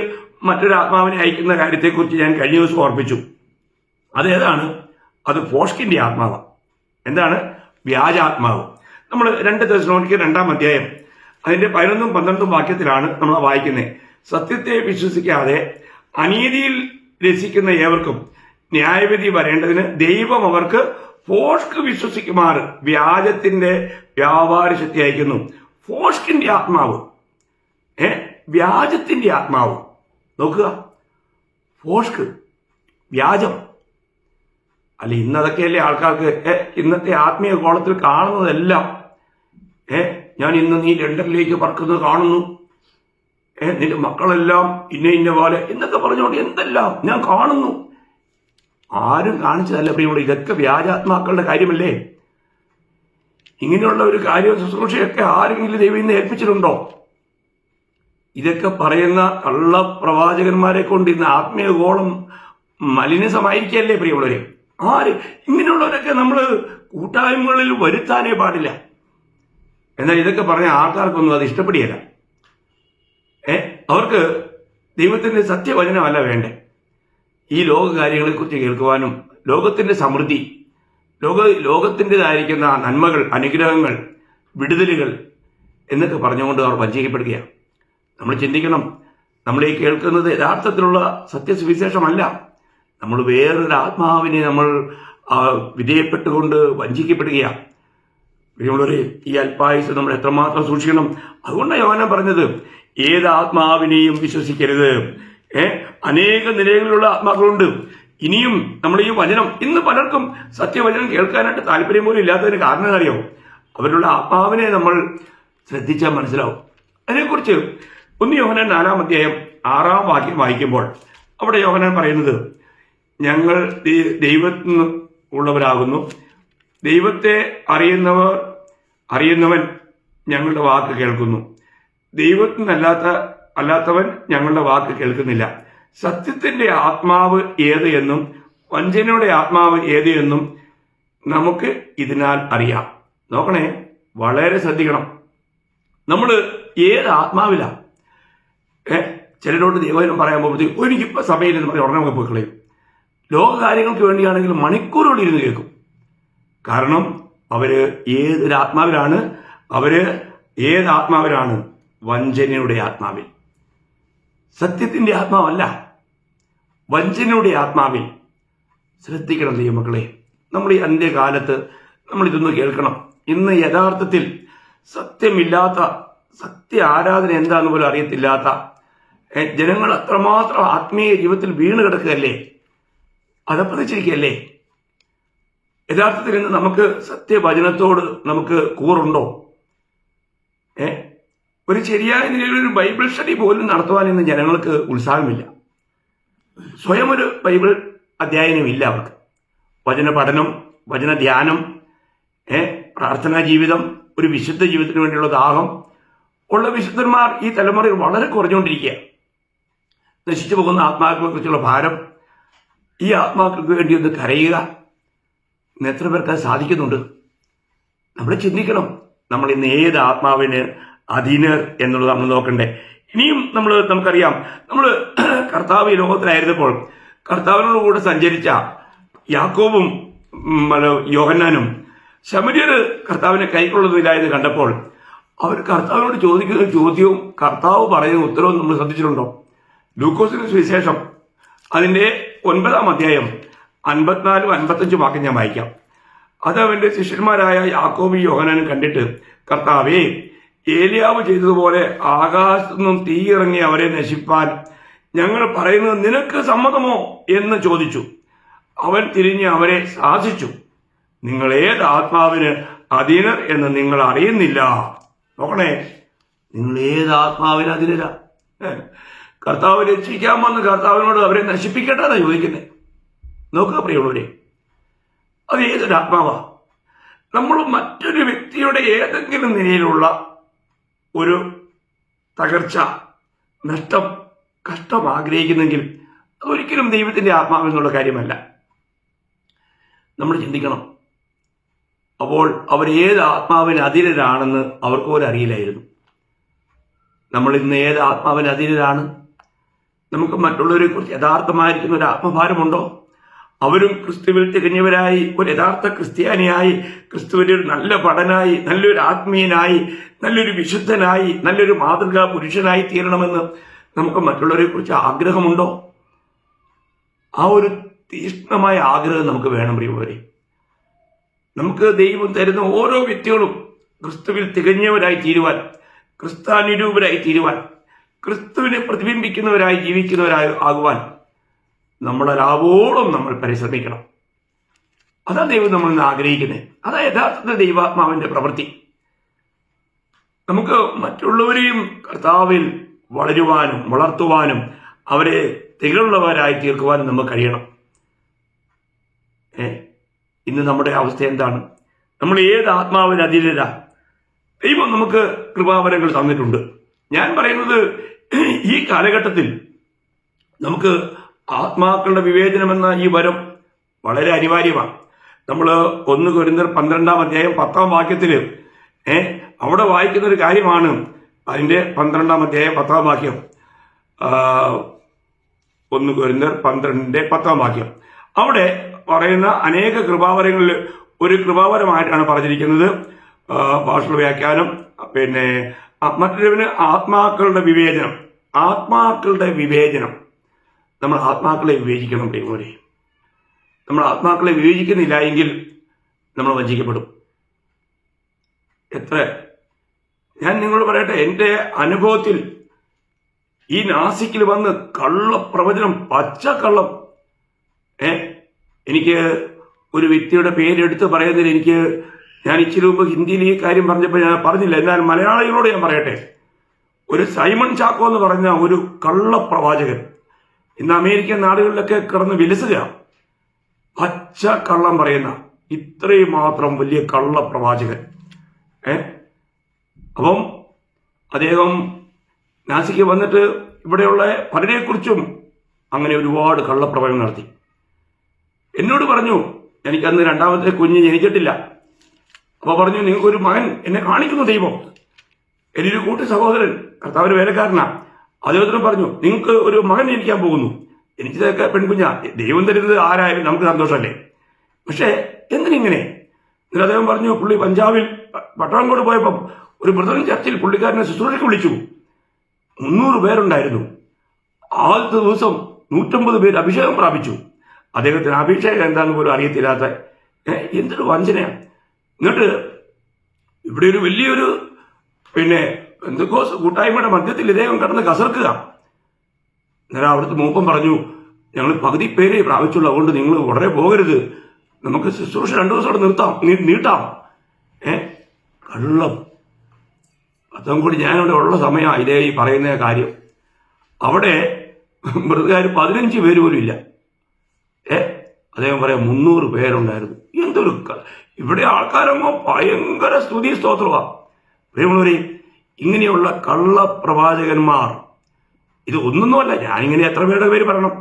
മറ്റൊരാത്മാവിനെ അയക്കുന്ന കാര്യത്തെക്കുറിച്ച് ഞാൻ കഴിഞ്ഞ ദിവസം ഓർപ്പിച്ചു. അതേതാണ്? അത് ഭോഷ്കിന്റെ ആത്മാവ്. എന്താണ്? വ്യാജാത്മാവ്. നമ്മൾ 2 തെസ്സലോനിക്കർ 2-ാം അധ്യായം അതിന്റെ 11-ഉം 12-ഉം വാക്യത്തിലാണ് നമ്മൾ വായിക്കുന്നത്. സത്യത്തെ വിശ്വസിക്കാതെ അനീതിയിൽ രസിക്കുന്ന ഏവർക്കും ന്യായവിധി വരേണ്ടതിന് ദൈവം അവർക്ക് ഫോഷ്ക് വിശ്വസിക്കുമാർ വ്യാജത്തിന്റെ വ്യാപാര ശക്തി അയക്കുന്നു. ഫോഷ്കിന്റെ ആത്മാവ്, വ്യാജത്തിന്റെ ആത്മാവ്. നോക്കുക, ഫോഷ്ക്, വ്യാജം. അല്ല, ഇന്നതൊക്കെയല്ലേ ആൾക്കാർക്ക് ഇന്നത്തെ ആത്മീയ കോളത്തിൽ കാണുന്നതെല്ലാം. ഞാൻ ഇന്ന് നീ ലണ്ടനിലേക്ക് പറക്കുന്നത് കാണുന്നു, നിന്റെ മക്കളെല്ലാം ഇന്ന പോലെ എന്നൊക്കെ പറഞ്ഞുകൊണ്ട് എന്തെല്ലാം ഞാൻ കാണുന്നു. ആരും കാണിച്ചതല്ല പ്രിയമുള്ള, ഇതൊക്കെ വ്യാജാത്മാക്കളുടെ കാര്യമല്ലേ? ഇങ്ങനെയുള്ള ഒരു കാര്യവും ശുശ്രൂഷയൊക്കെ ആരെങ്കിലും ദൈവം ഇന്ന് ഏൽപ്പിച്ചിട്ടുണ്ടോ? ഇതൊക്കെ പറയുന്ന കള്ളപ്രവാചകന്മാരെ കൊണ്ട് ഇന്ന് ആത്മീയ ഗോളം മലിനസമായിരിക്കല്ലേ പ്രിയമുള്ളവരെ? ആര് ഇങ്ങനെയുള്ളവരൊക്കെ നമ്മൾ കൂട്ടായ്മകളിൽ വരുത്താനേ പാടില്ല. എന്നാൽ ഇതൊക്കെ പറഞ്ഞ ആൾക്കാർക്കൊന്നും അത് ഇഷ്ടപ്പെടുകയില്ല. അവർക്ക് ദൈവത്തിന്റെ സത്യവചനമല്ല വേണ്ടേ. ഈ ലോക കാര്യങ്ങളെക്കുറിച്ച് കേൾക്കുവാനും ലോകത്തിന്റെ സമൃദ്ധി, ലോകത്തിൻ്റെതായിരിക്കുന്ന നന്മകൾ, അനുഗ്രഹങ്ങൾ, വിടുതലുകൾ എന്നൊക്കെ പറഞ്ഞുകൊണ്ട് അവർ വഞ്ചിക്കപ്പെടുകയാണ്. നമ്മൾ ചിന്തിക്കണം, നമ്മൾ ഈ കേൾക്കുന്നത് യഥാർത്ഥത്തിലുള്ള സത്യസുവിശേഷമല്ല. നമ്മൾ വേറൊരു ആത്മാവിനെ നമ്മൾ വിധേയപ്പെട്ടുകൊണ്ട് വഞ്ചിക്കപ്പെടുകയാണ്. പ്രിയമുള്ളവരെ, ഈ അല്പായുസ് നമ്മൾ എത്രമാത്രം സൂക്ഷിക്കണം. അതുകൊണ്ടാണ് യോഹന്നാൻ പറഞ്ഞത്, ഏത് ആത്മാവിനെയും വിശ്വസിക്കരുത്. അനേക നിലകളിലുള്ള ആത്മാക്കളുണ്ട്. ഇനിയും നമ്മൾ ഈ വചനം, ഇന്ന് പലർക്കും സത്യവചനം കേൾക്കാനായിട്ട് താല്പര്യം പോലും ഇല്ലാത്തതിന് കാരണം അറിയാവും. അവരുടെ ആത്മാവിനെ നമ്മൾ ശ്രദ്ധിച്ചാൽ മനസ്സിലാവും. അതിനെക്കുറിച്ച് 1 യോഹന്നാൻ 4-ാം അധ്യായം 6-ാം വാക്യം വായിക്കുമ്പോൾ അവിടെ യോഹന്നാൻ പറയുന്നത്, ഞങ്ങൾ ദൈവത്തിൽ നിന്ന് ഉള്ളവരാകുന്നു, ദൈവത്തെ അറിയുന്നവൻ ഞങ്ങളുടെ വാക്ക് കേൾക്കുന്നു, ദൈവത്തിൽ നിന്നല്ലാത്തവൻ ഞങ്ങളുടെ വാക്ക് കേൾക്കുന്നില്ല. സത്യത്തിന്റെ ആത്മാവ് ഏത് എന്നും വഞ്ചനയുടെ ആത്മാവ് ഏത് എന്നും നമുക്ക് ഇതിനാൽ അറിയാം. നോക്കണേ, വളരെ ശ്രദ്ധിക്കണം. നമ്മൾ ഏത് ആത്മാവിലാ? ചിലരോട് ദൈവം പറയാൻ പോകുമ്പോഴത്തേക്ക് എനിക്കിപ്പോൾ സഭയിലെന്ന് പറയും, ഉടനെ നമുക്ക് പോയി കളയും. ലോക കാര്യങ്ങൾക്ക് വേണ്ടിയാണെങ്കിൽ മണിക്കൂറുകൾ ഇരുന്ന് കേൾക്കും. കാരണം അവര് ഏതൊരാത്മാവിലാണ്? ഏത് ആത്മാവിലാണ്? വഞ്ചനയുടെ ആത്മാവിൽ. സത്യത്തിന്റെ ആത്മാവല്ല, വഞ്ചനയുടെ ആത്മാവിൽ. ശ്രദ്ധിക്കണം ദൈവമക്കളെ, നമ്മൾ ഈ അന്ത്യകാലത്ത് നമ്മൾ ഇതൊന്ന് കേൾക്കണം. ഇന്ന് യഥാർത്ഥത്തിൽ സത്യമില്ലാത്ത, സത്യ ആരാധന എന്താന്ന് പോലും അറിയത്തില്ലാത്ത ജനങ്ങൾ അത്രമാത്രം ആത്മീയ ജീവിതത്തിൽ വീണ് കിടക്കുകയല്ലേ, അതപ്പതിച്ചിരിക്കുകയല്ലേ. യഥാർത്ഥത്തിൽ ഇന്ന് നമുക്ക് സത്യവചനത്തോട് നമുക്ക് കൂറുണ്ടോ? ഒരു ശരിയായ നിലയിലൊരു ബൈബിൾ സ്റ്റഡി പോലും നടത്തുവാൻ ഇന്ന് ജനങ്ങൾക്ക് ഉത്സാഹമില്ല. സ്വയം ഒരു ബൈബിൾ അധ്യയനമില്ല അവർക്ക്. വചന പഠനം, വചന ധ്യാനം, പ്രാർത്ഥനാ ജീവിതം, ഒരു വിശുദ്ധ ജീവിതത്തിന് വേണ്ടിയുള്ള ദാഹം ഉള്ള വിശുദ്ധന്മാർ ഈ തലമുറയിൽ വളരെ കുറഞ്ഞുകൊണ്ടിരിക്കുക. നശിച്ചു പോകുന്ന ആത്മാക്കളെ കുറിച്ചുള്ള ഭാരം, ഈ ആത്മാക്കൾക്ക് വേണ്ടി ഒന്ന് കരയുക, ഇന്ന് എത്ര പേർക്ക് അത് സാധിക്കുന്നുണ്ട്? നമ്മൾ ചിന്തിക്കണം, നമ്മൾ ഇന്ന് ഏത് ആത്മാവിന് അധീനർ എന്നുള്ളത് നമ്മൾ നോക്കണ്ടേ. ഇനിയും നമുക്കറിയാം, നമ്മൾ കർത്താവ് ഈ ലോകത്തിലായിരുന്നപ്പോൾ കർത്താവിനോട് കൂടെ സഞ്ചരിച്ച യാക്കോബും യോഹന്നാനും ശമര്യർ കർത്താവിനെ കൈക്കൊള്ളുന്നില്ല എന്ന് കണ്ടപ്പോൾ അവർ കർത്താവിനോട് ചോദിക്കുന്ന ചോദ്യവും കർത്താവ് പറയുന്ന ഉത്തരവും നമ്മൾ ശ്രദ്ധിച്ചിട്ടുണ്ടോ? ലൂക്കോസിന്റെ സുവിശേഷം അതിന്റെ 9-ാം അധ്യായം 54-55 വാക്യം ഞാൻ വായിക്കാം. അത് അവന്റെ ശിഷ്യന്മാരായ യാക്കോബും യോഹന്നാനും കണ്ടിട്ട്, കർത്താവേ, ഏലിയാവ് ചെയ്തതുപോലെ ആകാശത്തു നിന്നും തീയിറങ്ങി അവരെ നശിപ്പാൻ ഞങ്ങൾ പറയുന്നത് നിനക്ക് സമ്മതമോ എന്ന് ചോദിച്ചു. അവൻ തിരിഞ്ഞ് അവരെ ശാസിച്ചു, നിങ്ങൾ ഏത് ആത്മാവിന് അധീനർ എന്ന് നിങ്ങൾ അറിയുന്നില്ല. നോക്കണേ, നിങ്ങൾ ഏത് ആത്മാവിന് അധീനരാ? കർത്താവ് രക്ഷിക്കാൻ വന്ന് കർത്താവിനോട് അവരെ നശിപ്പിക്കട്ടെ ചോദിക്കുന്നത്. നോക്കുക പ്രിയമുള്ളവരെ, അത് ഏതൊരു ആത്മാവാ? നമ്മൾ മറ്റൊരു വ്യക്തിയുടെ ഏതെങ്കിലും നിലയിലുള്ള ഒരു തകർച്ച, നഷ്ടം, കഷ്ടം ആഗ്രഹിക്കുന്നെങ്കിൽ അതൊരിക്കലും ദൈവത്തിന്റെ ആത്മാവെന്നുള്ള കാര്യമല്ല. നമ്മൾ ചിന്തിക്കണം. അപ്പോൾ അവരേത് ആത്മാവിന് അധീനരാണെന്ന് അവർക്ക് പോലും അറിയില്ലായിരുന്നു. നമ്മൾ ഇന്ന് ഏത് ആത്മാവിന് അധീനരാണ്? നമുക്ക് മറ്റുള്ളവരെ കുറിച്ച് യഥാർത്ഥമായിരിക്കുന്ന ഒരു ആത്മഭാരമുണ്ടോ? അവരും ക്രിസ്തുവിൽ തികഞ്ഞവരായി ഒരു യഥാർത്ഥ ക്രിസ്ത്യാനിയായി, ക്രിസ്തുവിന്റെ ഒരു നല്ല ഭടനായി, നല്ലൊരു ആത്മീയനായി, നല്ലൊരു വിശുദ്ധനായി, നല്ലൊരു മാതൃകാ പുരുഷനായി തീരണമെന്ന് നമുക്ക് മറ്റുള്ളവരെ കുറിച്ച് ആഗ്രഹമുണ്ടോ? ആ ഒരു തീക്ഷ്ണമായ ആഗ്രഹം നമുക്ക് വേണം പ്രിയമുള്ളവരെ. നമുക്ക് ദൈവം തരുന്ന ഓരോ വ്യക്തികളും ക്രിസ്തുവിൽ തികഞ്ഞവരായി തീരുവാൻ, ക്രിസ്താനുരൂപരായി തീരുവാൻ, ക്രിസ്തുവിനെ പ്രതിബിംബിക്കുന്നവരായി ജീവിക്കുന്നവരായി ആകുവാൻ നമ്മളൊരാവോളം നമ്മൾ പരിശ്രമിക്കണം. അതാ ദൈവം നമ്മൾ ഇന്ന് ആഗ്രഹിക്കുന്നത്. അതാ യഥാർത്ഥത്തിൽ ദൈവാത്മാവിന്റെ പ്രവൃത്തി. നമുക്ക് മറ്റുള്ളവരെയും കർത്താവിൽ വളരുവാനും വളർത്തുവാനും അവരെ തികഴുള്ളവരായി തീർക്കുവാനും നമുക്ക് കഴിയണം. ഇന്ന് നമ്മുടെ അവസ്ഥ എന്താണ്? നമ്മൾ ഏത് ആത്മാവിന് അധീനത? ദൈവം നമുക്ക് കൃപാവരങ്ങൾ തന്നിട്ടുണ്ട്. ഞാൻ പറയുന്നത് ഈ കാലഘട്ടത്തിൽ നമുക്ക് ആത്മാക്കളുടെ വിവേചനമെന്ന ഈ വരം വളരെ അനിവാര്യമാണ്. നമ്മൾ 1 കൊരിന്ത്യർ 12-ാം അധ്യായം 10-ാം വാക്യത്തിൽ അവിടെ വായിക്കുന്ന ഒരു കാര്യമാണ്. അതിന്റെ 12-ാം അധ്യായം 10-ാം വാക്യം, 1 കൊരിന്ത്യർ 12-10-ാം വാക്യം. അവിടെ പറയുന്ന അനേക കൃപാവരങ്ങളിൽ ഒരു കൃപാവരമായിട്ടാണ് പറഞ്ഞിരിക്കുന്നത് ഭാഷ വ്യാഖ്യാനം. പിന്നെ മറ്റൊരുവിന് ആത്മാക്കളുടെ വിവേചനം. ആത്മാക്കളുടെ വിവേചനം. നമ്മൾ ആത്മാക്കളെ വിവേചിക്കണം പ്രിയമുള്ളവരെ. നമ്മൾ ആത്മാക്കളെ വിവേചിക്കുന്നില്ല എങ്കിൽ നമ്മൾ വഞ്ചിക്കപ്പെടും. ഞാൻ നിങ്ങളോട് പറയട്ടെ, എൻ്റെ അനുഭവത്തിൽ ഈ നാസിക്കിൽ വന്ന് കള്ളപ്രവചനം, പച്ചക്കള്ളം. എനിക്ക് ഒരു വ്യക്തിയുടെ പേരെടുത്ത് പറയുന്നതിൽ ഞാൻ ഇച്ചിരി മുമ്പ് ഹിന്ദിയിൽ ഈ കാര്യം പറഞ്ഞപ്പോൾ ഞാൻ പറഞ്ഞില്ല, എന്നാൽ മലയാളികളോട് ഞാൻ പറയട്ടെ. ഒരു സൈമൺ ചാക്കോ എന്ന് പറഞ്ഞ ഒരു കള്ളപ്രവാചകൻ ഇന്ന് അമേരിക്കൻ നാടുകളിലൊക്കെ കിടന്ന് വിലസുക. പച്ച കള്ളം പറയുന്ന ഇത്രയും മാത്രം വലിയ കള്ളപ്രവാചകൻ. അപ്പം അദ്ദേഹം നാസിക്ക് വന്നിട്ട് ഇവിടെയുള്ള പലരെക്കുറിച്ചും അങ്ങനെ ഒരുപാട് കള്ളപ്രവചനം നടത്തി. എന്നോട് പറഞ്ഞു, എനിക്കന്ന് 2ാമത്തെ കുഞ്ഞ് ജനിച്ചിട്ടില്ല. അപ്പൊ പറഞ്ഞു, നിങ്ങൾക്കൊരു മകൻ എന്നെ കാണിക്കുന്നു ദൈവം. എൻ്റെ ഒരു കൂട്ടു സഹോദരൻ കർത്താവിന്റെ വേലക്കാരനാ. അദ്ദേഹത്തിനും പറഞ്ഞു, നിങ്ങൾക്ക് ഒരു മകൻ ജനിക്കാൻ പോകുന്നു. എനിക്കിതൊക്കെ പെൺകുഞ്ഞാ. ദൈവം തരുന്നത് ആരായാലും നമുക്ക് സന്തോഷമല്ലേ. പക്ഷേ എന്തിനിങ്ങനെ? എന്നിട്ട് അദ്ദേഹം പറഞ്ഞു, പുള്ളി പഞ്ചാബിൽ പട്ടാളങ്കോട് പോയപ്പോൾ ഒരു ബ്രദറൻ ചർച്ചിൽ പുള്ളിക്കാരനെ ശുശ്രൂഷയ്ക്ക് വിളിച്ചു. 300 പേരുണ്ടായിരുന്നു. ആദ്യത്തെ ദിവസം 150 പേര് അഭിഷേകം പ്രാപിച്ചു. അദ്ദേഹത്തിന് അഭിഷേകം എന്താന്ന് പോലും അറിയത്തില്ലാത്ത എന്തൊരു വഞ്ചനയാണ്. എന്നിട്ട് ഇവിടെ ഒരു വലിയൊരു എന്തൊക്കെ കൂട്ടായ്മയുടെ മധ്യത്തിൽ ഇദ്ദേഹം കിടന്ന് കസർക്കുക. അന്നേരം അവിടുത്തെ മൂപ്പൻ പറഞ്ഞു, ഞങ്ങൾ പകുതി പേരെ പ്രാപിച്ചുള്ളൂ, അതുകൊണ്ട് നിങ്ങൾ ഉടനെ പോകരുത്, നമുക്ക് ശുശ്രൂഷ 2 ദിവസം അവിടെ നീട്ടാം. കള്ളം. അതും കൂടി ഞാനവിടെ ഉള്ള സമയമാണ് ഇതേ ഈ പറയുന്ന കാര്യം. അവിടെ മൃതകാർ 15 പേര് പോലും ഇല്ല. അദ്ദേഹം പറയാം 300 പേരുണ്ടായിരുന്നു. എന്തൊരു ഇവിടെ ആൾക്കാരങ്ങോ ഭയങ്കര സ്തുതി സ്തോത്രമാണ്. പ്രിയമുള്ളവരെ, ഇങ്ങനെയുള്ള കള്ളപ്രവാചകന്മാർ ഇത് ഒന്നൊന്നുമല്ല. ഞാനിങ്ങനെ എത്ര പേരുടെ പേര് പറയണം.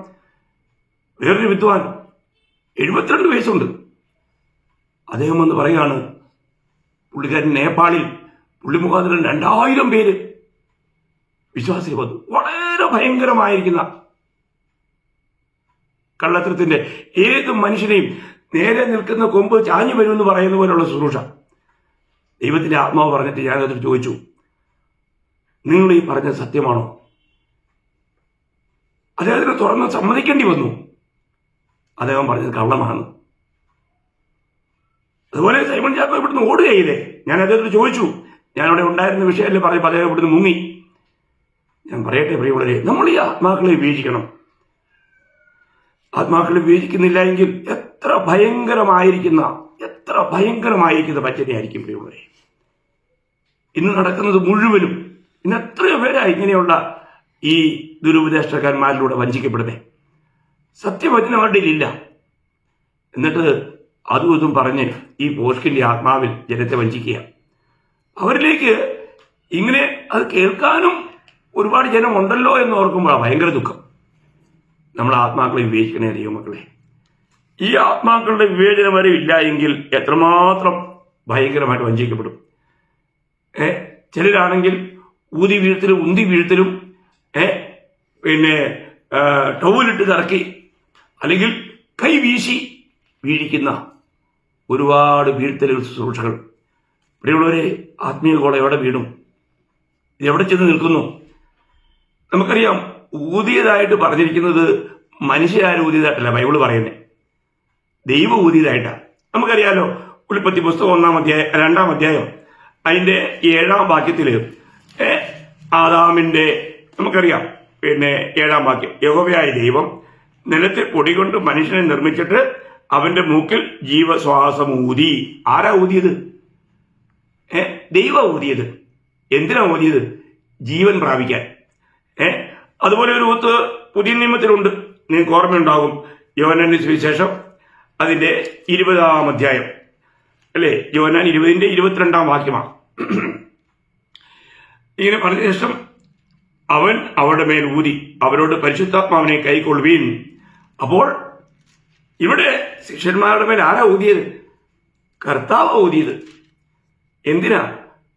വേറൊരു വിദ്വാൻ 72 വയസ്സുണ്ട്. അദ്ദേഹം എന്ന് പറയാണ്, പുള്ളിക്കാരൻ നേപ്പാളിൽ പുള്ളി മുഖാന്തരം 2000 പേര് വിശ്വാസികൾ വന്നു. വളരെ ഭയങ്കരമായിരിക്കുന്ന കള്ളത്തരത്തിന്റെ ഏത് മനുഷ്യനെയും നേരെ നിൽക്കുന്ന കൊമ്പ് ചാഞ്ഞു വരുമെന്ന് പറയുന്ന പോലുള്ള ശുശ്രൂഷ. ദൈവത്തിന്റെ ആത്മാവ് പറഞ്ഞിട്ട് ഞാനത് ചോദിച്ചു, നിങ്ങൾ ഈ പറഞ്ഞത് സത്യമാണോ? അദ്ദേഹത്തിന് തുറന്ന് സമ്മതിക്കേണ്ടി വന്നു. അദ്ദേഹം പറഞ്ഞത് കള്ളമാണ്. അതുപോലെ സൈമൺ ചാക്കോ ഇവിടുന്ന് ഓടുകയില്ലേ? ഞാൻ അദ്ദേഹത്തിന് ചോദിച്ചു, ഞാനവിടെ ഉണ്ടായിരുന്ന വിഷയമല്ലേ പറയുമ്പോൾ അദ്ദേഹം ഇവിടുന്ന് മുങ്ങി. ഞാൻ പറയട്ടെ പ്രിയമുള്ളവരെ, നമ്മൾ ഈ ആത്മാക്കളെ വിവേചിക്കണം. ആത്മാക്കളെ വിവേചിക്കുന്നില്ല എങ്കിൽ എത്ര ഭയങ്കരമായിരിക്കുന്ന പച്ചനെയായിരിക്കും പ്രിയമുള്ളവരെ. ഇന്ന് നടക്കുന്നത് മുഴുവനും ഇന്ന് എത്രയോ പേരായി ഇങ്ങനെയുള്ള ഈ ദുരുപദേഷ്ടക്കാരന്മാരിലൂടെ വഞ്ചിക്കപ്പെടുന്നത്. സത്യവചനം അവരുടെ ഇല്ല. എന്നിട്ട് അതും ഇതും പറഞ്ഞ് ഈ പോസ്റ്റിന്റെ ആത്മാവിൽ ജനത്തെ വഞ്ചിക്കുക. അവരിലേക്ക് ഇങ്ങനെ അത് കേൾക്കാനും ഒരുപാട് ജനം ഉണ്ടല്ലോ എന്ന് ഓർക്കുമ്പോഴാണ് ഭയങ്കര ദുഃഖം. നമ്മൾ ആത്മാക്കളെ വിവേചിക്കണേ ദൈവമക്കളെ. ഈ ആത്മാക്കളുടെ വിവേചനം വരെ ഇല്ല എങ്കിൽ എത്രമാത്രം ഭയങ്കരമായിട്ട് വഞ്ചിക്കപ്പെടും. ചിലരാണെങ്കിൽ ഊതി വീഴ്ത്തലും ഉന്തി വീഴ്ത്തലും ടൗലിട്ട് കറക്കി അല്ലെങ്കിൽ കൈവീശി വീഴിക്കുന്ന ഒരുപാട് വീഴ്ത്തലുകൾ, ശുശ്രൂഷകൾ. ഇവിടെയുള്ളവരെ ആത്മീയ ഗോളം എവിടെ വീണു? എവിടെ ചെന്ന് നിൽക്കുന്നു? നമുക്കറിയാം, ഊതിയതായിട്ട് പറഞ്ഞിരിക്കുന്നത് മനുഷ്യരാരും ഊതിയതായിട്ടല്ല ബൈബിള് പറയുന്നത്, ദൈവം ഊതിയതായിട്ടാണ്. നമുക്കറിയാലോ, ഉൽപ്പത്തി പുസ്തകം 2-ാം അധ്യായം അതിന്റെ 7-ാം വാക്യത്തില് ആദാമിന്റെ നമുക്കറിയാം 7-ാം വാക്യം, യഹോവയായ ദൈവം നിലത്തെ പൊടി കൊണ്ട് മനുഷ്യനെ നിർമ്മിച്ചിട്ട് അവന്റെ മൂക്കിൽ ജീവശ്വാസം ഊതി. ആരാ ഊതിയത്? ദൈവം ഊതിയത്. എന്തിനാ ഊതിയത്? ജീവൻ പ്രാപിക്കാൻ. അതുപോലെ ഒരു ഊത്ത് പുതിയ നിയമത്തിലുണ്ട്. നിങ്ങൾക്ക് ഓർമ്മയുണ്ടാകും, യോഹന്നാന്റെ സുവിശേഷം അതിന്റെ 20-ാം അധ്യായം അല്ലേ? യോഹന്നാൻ 20-ന്റെ 22-ാം വാക്യമാണ്. ഇങ്ങനെ പറഞ്ഞ ശേഷം അവൻ അവരുടെ മേൽ ഊതി, അവരോട് പരിശുദ്ധാത്മാവിനെ കൈക്കൊള്ളുവീൻ. അപ്പോൾ ഇവിടെ ശിഷ്യന്മാരുടെ മേൽ ആരാ ഊതിയത്? കർത്താവ് ഊതിയത്. എന്തിനാ?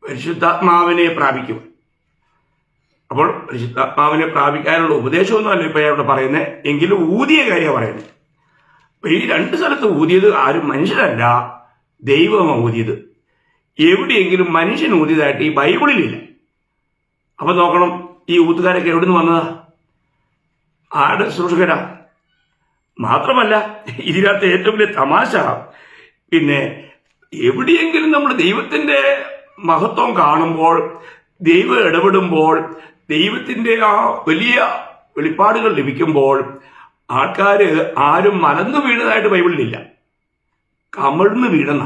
പരിശുദ്ധാത്മാവിനെ പ്രാപിക്കും. അപ്പോൾ പരിശുദ്ധാത്മാവിനെ പ്രാപിക്കാനുള്ള ഉപദേശമൊന്നുമല്ല ഇപ്പൊ അവിടെ പറയുന്നത്, എങ്കിലും ഊതിയ കാര്യമാണ് പറയുന്നത്. അപ്പൊ ഈ 2 സ്ഥലത്ത് ഊതിയത് ആരും മനുഷ്യരല്ല, ദൈവമാണ് ഊതിയത്. എവിടെയെങ്കിലും മനുഷ്യൻ ഊതിയതായിട്ട് ഈ ബൈബിളിലില്ല. അപ്പൊ നോക്കണം, ഈ ഊത്തുകാരൊക്കെ എവിടെ നിന്ന് വന്നതാ? ആരുടെ ശുശ്രൂഷകരാ? മാത്രമല്ല, ഇതിനകത്ത് ഏറ്റവും വലിയ തമാശ, എവിടെയെങ്കിലും നമ്മൾ ദൈവത്തിന്റെ മഹത്വം കാണുമ്പോൾ, ദൈവം ഇടപെടുമ്പോൾ, ദൈവത്തിന്റെ ആ വലിയ വെളിപ്പാടുകൾ ലഭിക്കുമ്പോൾ ആൾക്കാര് ആരും മലന്നു വീണതായിട്ട് ബൈബിളിലില്ല. കമിഴ്ന്ന് വീഴുന്ന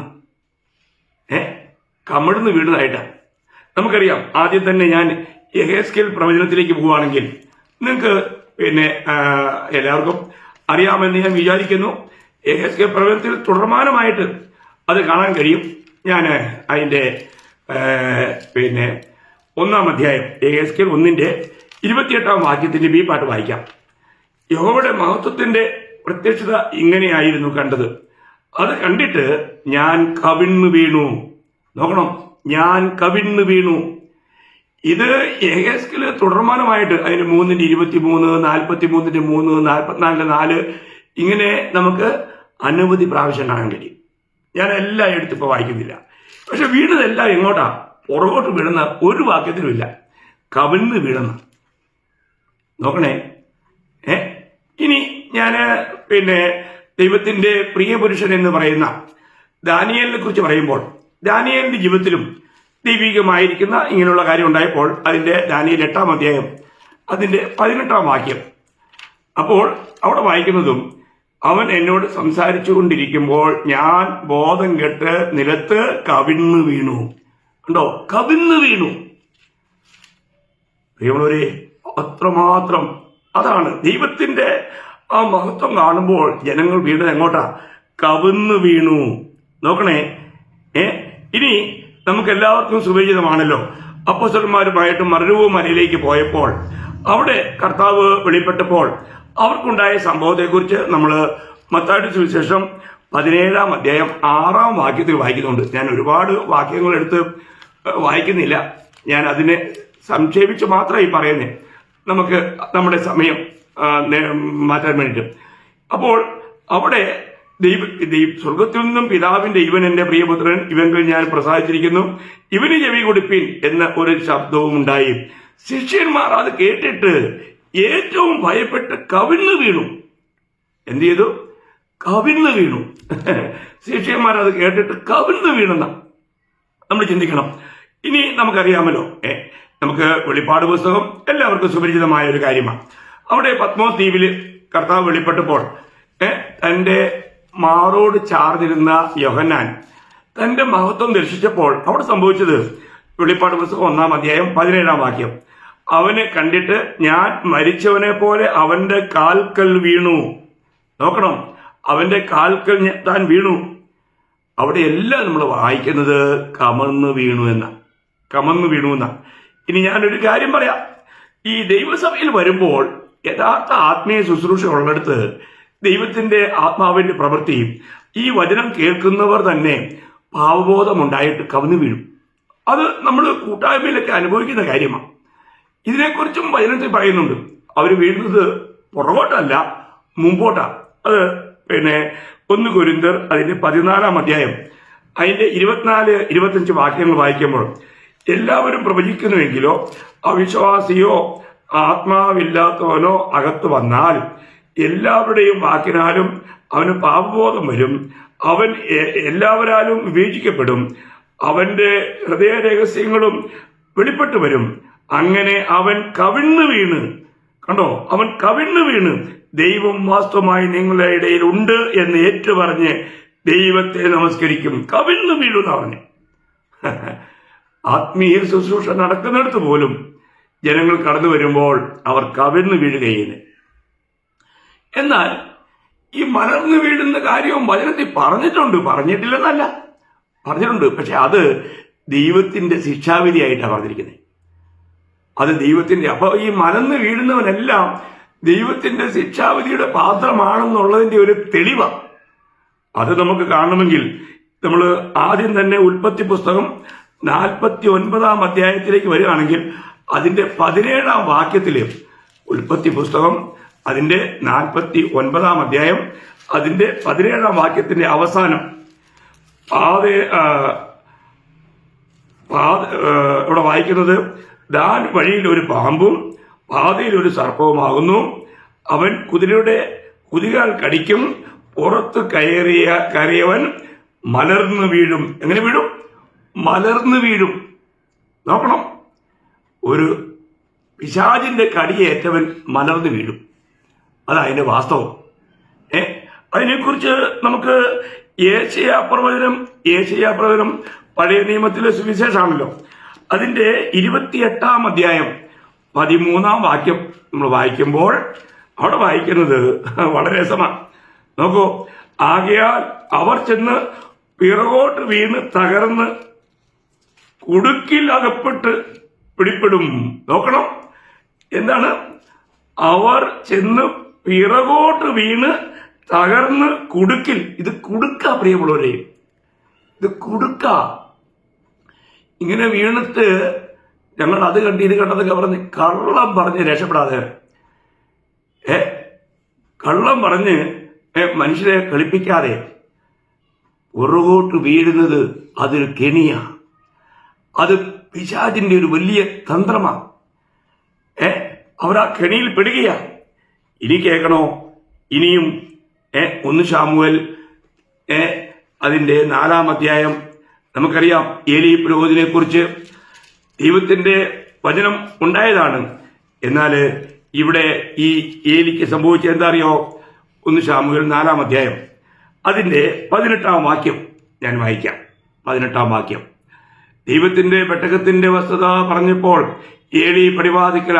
കമിഴ്ന്ന് വീണതായിട്ടാണ്. നമുക്കറിയാം, ആദ്യം തന്നെ ഞാൻ യെഹെസ്കേൽ പ്രവചനത്തിലേക്ക് പോവുകയാണെങ്കിൽ നിങ്ങൾക്ക് എല്ലാവർക്കും അറിയാമെന്ന് ഞാൻ വിചാരിക്കുന്നു. യെഹെസ്കേൽ പ്രവചനത്തിൽ തുടർമാനമായിട്ട് അത് കാണാൻ കഴിയും. ഞാൻ അതിന്റെ 1-ാം അധ്യായം യെഹെസ്കേൽ 1-ന്റെ 28-ാം വാക്യത്തിന്റെ ബി പാട്ട് വായിക്കാം. യഹോവയുടെ മഹത്വത്തിന്റെ പ്രത്യക്ഷത ഇങ്ങനെയായിരുന്നു കണ്ടത്. അത് കണ്ടിട്ട് ഞാൻ കവിണ്ണു വീണു. നോക്കണം, ഞാൻ കവിണ്ണു വീണു. ഇത് യെഹെസ്കേൽ തുടർമാനമായിട്ട് അതിന് 3-ന്റെ 23, 43-ന്റെ 3, 44-ന്റെ 4 ഇങ്ങനെ നമുക്ക് അനവധി പ്രാവശ്യം കാണാൻ കഴിയും. ഞാൻ എല്ലാം എടുത്തിപ്പോ വായിക്കുന്നില്ല. പക്ഷെ വീണതെല്ലാം എങ്ങോട്ടാ? പുറകോട്ട് വീഴുന്ന ഒരു വാക്യത്തിലുമില്ല, കവിണ്ണ് വീഴുന്ന. നോക്കണേ. ഇനി ഞാൻ ദൈവത്തിന്റെ പ്രിയപുരുഷൻ എന്ന് പറയുന്ന ദാനിയേലിനെ കുറിച്ച് പറയുമ്പോൾ, ദാനിയേലിന്റെ ജീവിതത്തിലും ദൈവികമായിരിക്കുന്ന ഇങ്ങനെയുള്ള കാര്യം ഉണ്ടായപ്പോൾ അതിന്റെ ദാനിയേൽ 8-ാം അധ്യായം അതിന്റെ 18-ാം വാക്യം. അപ്പോൾ അവിടെ വായിക്കുന്നതും, അവൻ എന്നോട് സംസാരിച്ചു കൊണ്ടിരിക്കുമ്പോൾ ഞാൻ ബോധം കെട്ട് നിലത്ത് കവിണ്ണു വീണു. ഉണ്ടോ? കവിണ്ണു വീണു. പ്രിയമുള്ളവരെ, അത്രമാത്രം അതാണ് ദൈവത്തിന്റെ ആ മഹത്വം കാണുമ്പോൾ ജനങ്ങൾ വീണത് എങ്ങോട്ടാ? കവിണ്ണു വീണു. നോക്കണേ. ഇനി നമുക്ക് എല്ലാവർക്കും സുപരിചിതമാണല്ലോ, അപ്പോസ്തലന്മാരുമായിട്ട് മറുരൂപ മലയിലേക്ക് പോയപ്പോൾ അവിടെ കർത്താവ് വെളിപ്പെട്ടപ്പോൾ അവർക്കുണ്ടായ സംഭവത്തെക്കുറിച്ച് നമ്മൾ മത്തായിയുടെ സുവിശേഷം 17-ാം അധ്യായം 6-ാം വാക്യത്തിൽ വായിക്കുന്നുണ്ട്. ഞാൻ ഒരുപാട് വാക്യങ്ങൾ എടുത്ത് വായിക്കുന്നില്ല, ഞാൻ അതിനെ സംക്ഷേപിച്ച് മാത്രമേ പറയുന്നേ, നമുക്ക് നമ്മുടെ സമയം മാറ്റാൻ വേണ്ടിയിട്ട്. അപ്പോൾ അവിടെ സ്വർഗത്തിൽ നിന്നും പിതാവിന്റെ ഇവൻ എന്റെ പ്രിയപുത്രൻ, ഇവങ്കിൽ ഞാൻ പ്രസാദിച്ചിരിക്കുന്നു, ഇവന് ചെവി കൊടുപ്പിൻ എന്ന ഒരു ശബ്ദവും ഉണ്ടായി. ശിഷ്യന്മാർ അത് കേട്ടിട്ട് ഏറ്റവും ഭയപ്പെട്ട് കവിണ്ണു വീണു. എന്ത് ചെയ്തു? കവിണ്ണു വീണു. ശിഷ്യന്മാർ അത് കേട്ടിട്ട് കവിണ്ണു വീണെന്ന നമ്മൾ ചിന്തിക്കണം. ഇനി നമുക്കറിയാമല്ലോ, നമുക്ക് വെളിപ്പാട് പുസ്തകം എല്ലാവർക്കും സുപരിചിതമായ ഒരു കാര്യമാണ്. അവിടെ പത്മോസ് ദ്വീപിൽ കർത്താവ് വെളിപ്പെട്ടപ്പോൾ തന്റെ മാറോട് ചാർന്നിരുന്ന യോഹന്നാൻ തന്റെ മഹത്വം ദർശിച്ചപ്പോൾ അവിടെ സംഭവിച്ചത്, വെളിപ്പാട് പുസ്തകം 1-ാം അധ്യായം 17-ാം വാക്യം, അവനെ കണ്ടിട്ട് ഞാൻ മരിച്ചവനെ പോലെ അവന്റെ കാൽക്കൽ വീണു. നോക്കണം, അവന്റെ കാൽക്കൽ താൻ വീണു. അവിടെ എല്ലാം നമ്മൾ വായിക്കുന്നത് കമന്ന് വീണു എന്ന, കമന്ന് വീണു എന്ന. ഇനി ഞാനൊരു കാര്യം പറയാം. ഈ ദൈവസഭയിൽ വരുമ്പോൾ യഥാർത്ഥ ആത്മീയ ശുശ്രൂഷ ഉള്ളിടത്ത് ദൈവത്തിന്റെ ആത്മാവിന്റെ പ്രവൃത്തി ഈ വചനം കേൾക്കുന്നവർ തന്നെ പാവബോധമുണ്ടായിട്ട് കവിഞ്ഞു വീഴും. അത് നമ്മൾ കൂട്ടായ്മയിലൊക്കെ അനുഭവിക്കുന്ന കാര്യമാണ്. ഇതിനെക്കുറിച്ചും വചനത്തിൽ പറയുന്നുണ്ട്. അവർ വീഴുന്നത് പുറകോട്ടല്ല, മുമ്പോട്ടാ. അത് 1 കൊരിന്ത്യർ അതിന്റെ 14-ാം അധ്യായം അതിന്റെ 24-25 വാക്യങ്ങൾ വായിക്കുമ്പോൾ, എല്ലാവരും പ്രവചിക്കുന്നുവെങ്കിലോ അവിശ്വാസിയോ ആത്മാവില്ലാത്തവനോ അകത്ത് വന്നാൽ എല്ലാവരുടെയും വാക്കിനാലും അവന് പാപബോധം വരും. അവൻ എല്ലാവരാലും വിവേചിക്കപ്പെടും. അവന്റെ ഹൃദയ രഹസ്യങ്ങളും വെളിപ്പെട്ടു വരും. അങ്ങനെ അവൻ കവിണ്ണു വീണ്, കണ്ടോ, അവൻ കവിണ്ണു വീണ് ദൈവം വാസ്തവമായി നിങ്ങളുടെ ഇടയിൽ ഉണ്ട് എന്ന് ഏറ്റുപറഞ്ഞ് ദൈവത്തെ നമസ്കരിക്കും. കവിണ്ണു വീഴുന്ന പറഞ്ഞു. ആത്മീയ ശുശ്രൂഷ നടക്കുന്നിടത്ത് പോലും ജനങ്ങൾ കടന്നു വരുമ്പോൾ അവർ കവിണ്ണു വീഴുകയില്ല. എന്നാൽ ഈ മലർന്നു വീഴുന്ന കാര്യവും വചനത്തിൽ പറഞ്ഞിട്ടില്ലെന്നല്ല, പറഞ്ഞിട്ടുണ്ട്. പക്ഷെ അത് ദൈവത്തിന്റെ ശിക്ഷാവിധിയായിട്ടാണ് പറഞ്ഞിരിക്കുന്നത്. അത് ദൈവത്തിന്റെ, അപ്പൊ ഈ മലർന്നു വീഴുന്നവനെല്ലാം ദൈവത്തിന്റെ ശിക്ഷാവിധിയുടെ പാത്രമാണെന്നുള്ളതിന്റെ ഒരു തെളിവാണ്. അത് നമുക്ക് കാണണമെങ്കിൽ നമ്മൾ ആദ്യം തന്നെ ഉൽപ്പത്തി പുസ്തകം 49-ാം അധ്യായത്തിലേക്ക് വരികയാണെങ്കിൽ അതിന്റെ 17-ാം വാക്യത്തില്, ഉൽപ്പത്തി പുസ്തകം അതിന്റെ 49-ാം അധ്യായം അതിന്റെ 17-ാം വാക്യത്തിന്റെ അവസാനം ഇവിടെ വായിക്കുന്നത്, ദാൻ വഴിയിൽ ഒരു പാമ്പും പാതയിൽ ഒരു സർപ്പവുമാകുന്നു. അവൻ കുതിരയുടെ കുതികാൽ കടിക്കും. പുറത്ത് കയറിയവൻ മലർന്നു വീഴും. എങ്ങനെ വീഴും? മലർന്നു വീഴും. നോക്കണം, ഒരു പിശാചിന്റെ കടിയേറ്റവൻ മലർന്നു വീഴും. അതാ അതിന്റെ വാസ്തവം. അതിനെക്കുറിച്ച് നമുക്ക് ഏശയ്യാ പ്രവചനം പഴയ നിയമത്തിലെ സുവിശേഷമാണല്ലോ. അതിന്റെ 28-ാം അധ്യായം 13-ാം വാക്യം നമ്മൾ വായിക്കുമ്പോൾ അവിടെ വായിക്കുന്നത് വളരെ രസമാണ്. നോക്കൂ, ആകയാൽ അവർ ചെന്ന് പിറകോട്ട് വീണ് തകർന്ന് കുടുക്കിൽ അകപ്പെട്ട് പിടിപ്പെടും. നോക്കണം, എന്താണ്? അവർ ചെന്ന് പിറകോട്ട് വീണ് തകർന്ന് കുടുക്കിൽ. ഇത് കുടുക്ക, പ്രിയമുള്ളവരെ, ഇത് കുടുക്ക. ഇങ്ങനെ വീണിട്ട് ഞങ്ങൾ അത് കണ്ട് ഇത് കണ്ടതൊക്കെ പറഞ്ഞ് കള്ളം പറഞ്ഞ് രക്ഷപ്പെടാതെ, കള്ളം പറഞ്ഞ് മനുഷ്യരെ കളിപ്പിക്കാതെ പുറകോട്ട് വീഴുന്നത് അതൊരു കെണിയാ. അത് പിശാചിന്റെ ഒരു വലിയ തന്ത്രമാണ്. അവർ ആ കെണിയിൽ പെടുകയാ. ഇനി കേൾക്കണോ? ഇനിയും 1 ശമൂവേൽ അതിന്റെ 4-ാം അധ്യായം നമുക്കറിയാം. ഏലി പുരോഹിതനെ കുറിച്ച് ദൈവത്തിന്റെ വചനം ഉണ്ടായതാണ്. എന്നാൽ ഇവിടെ ഈ ഏലിക്ക് സംഭവിച്ച എന്താ അറിയോ? 1 ശമൂവേൽ 4-ാം അധ്യായം അതിന്റെ 18-ാം വാക്യം ഞാൻ വായിക്കാം. 18-ാം വാക്യം, ദൈവത്തിന്റെ പെട്ടകത്തിന്റെ വസ്തുത പറഞ്ഞപ്പോൾ ഏലി പടിവാതിക്കൽ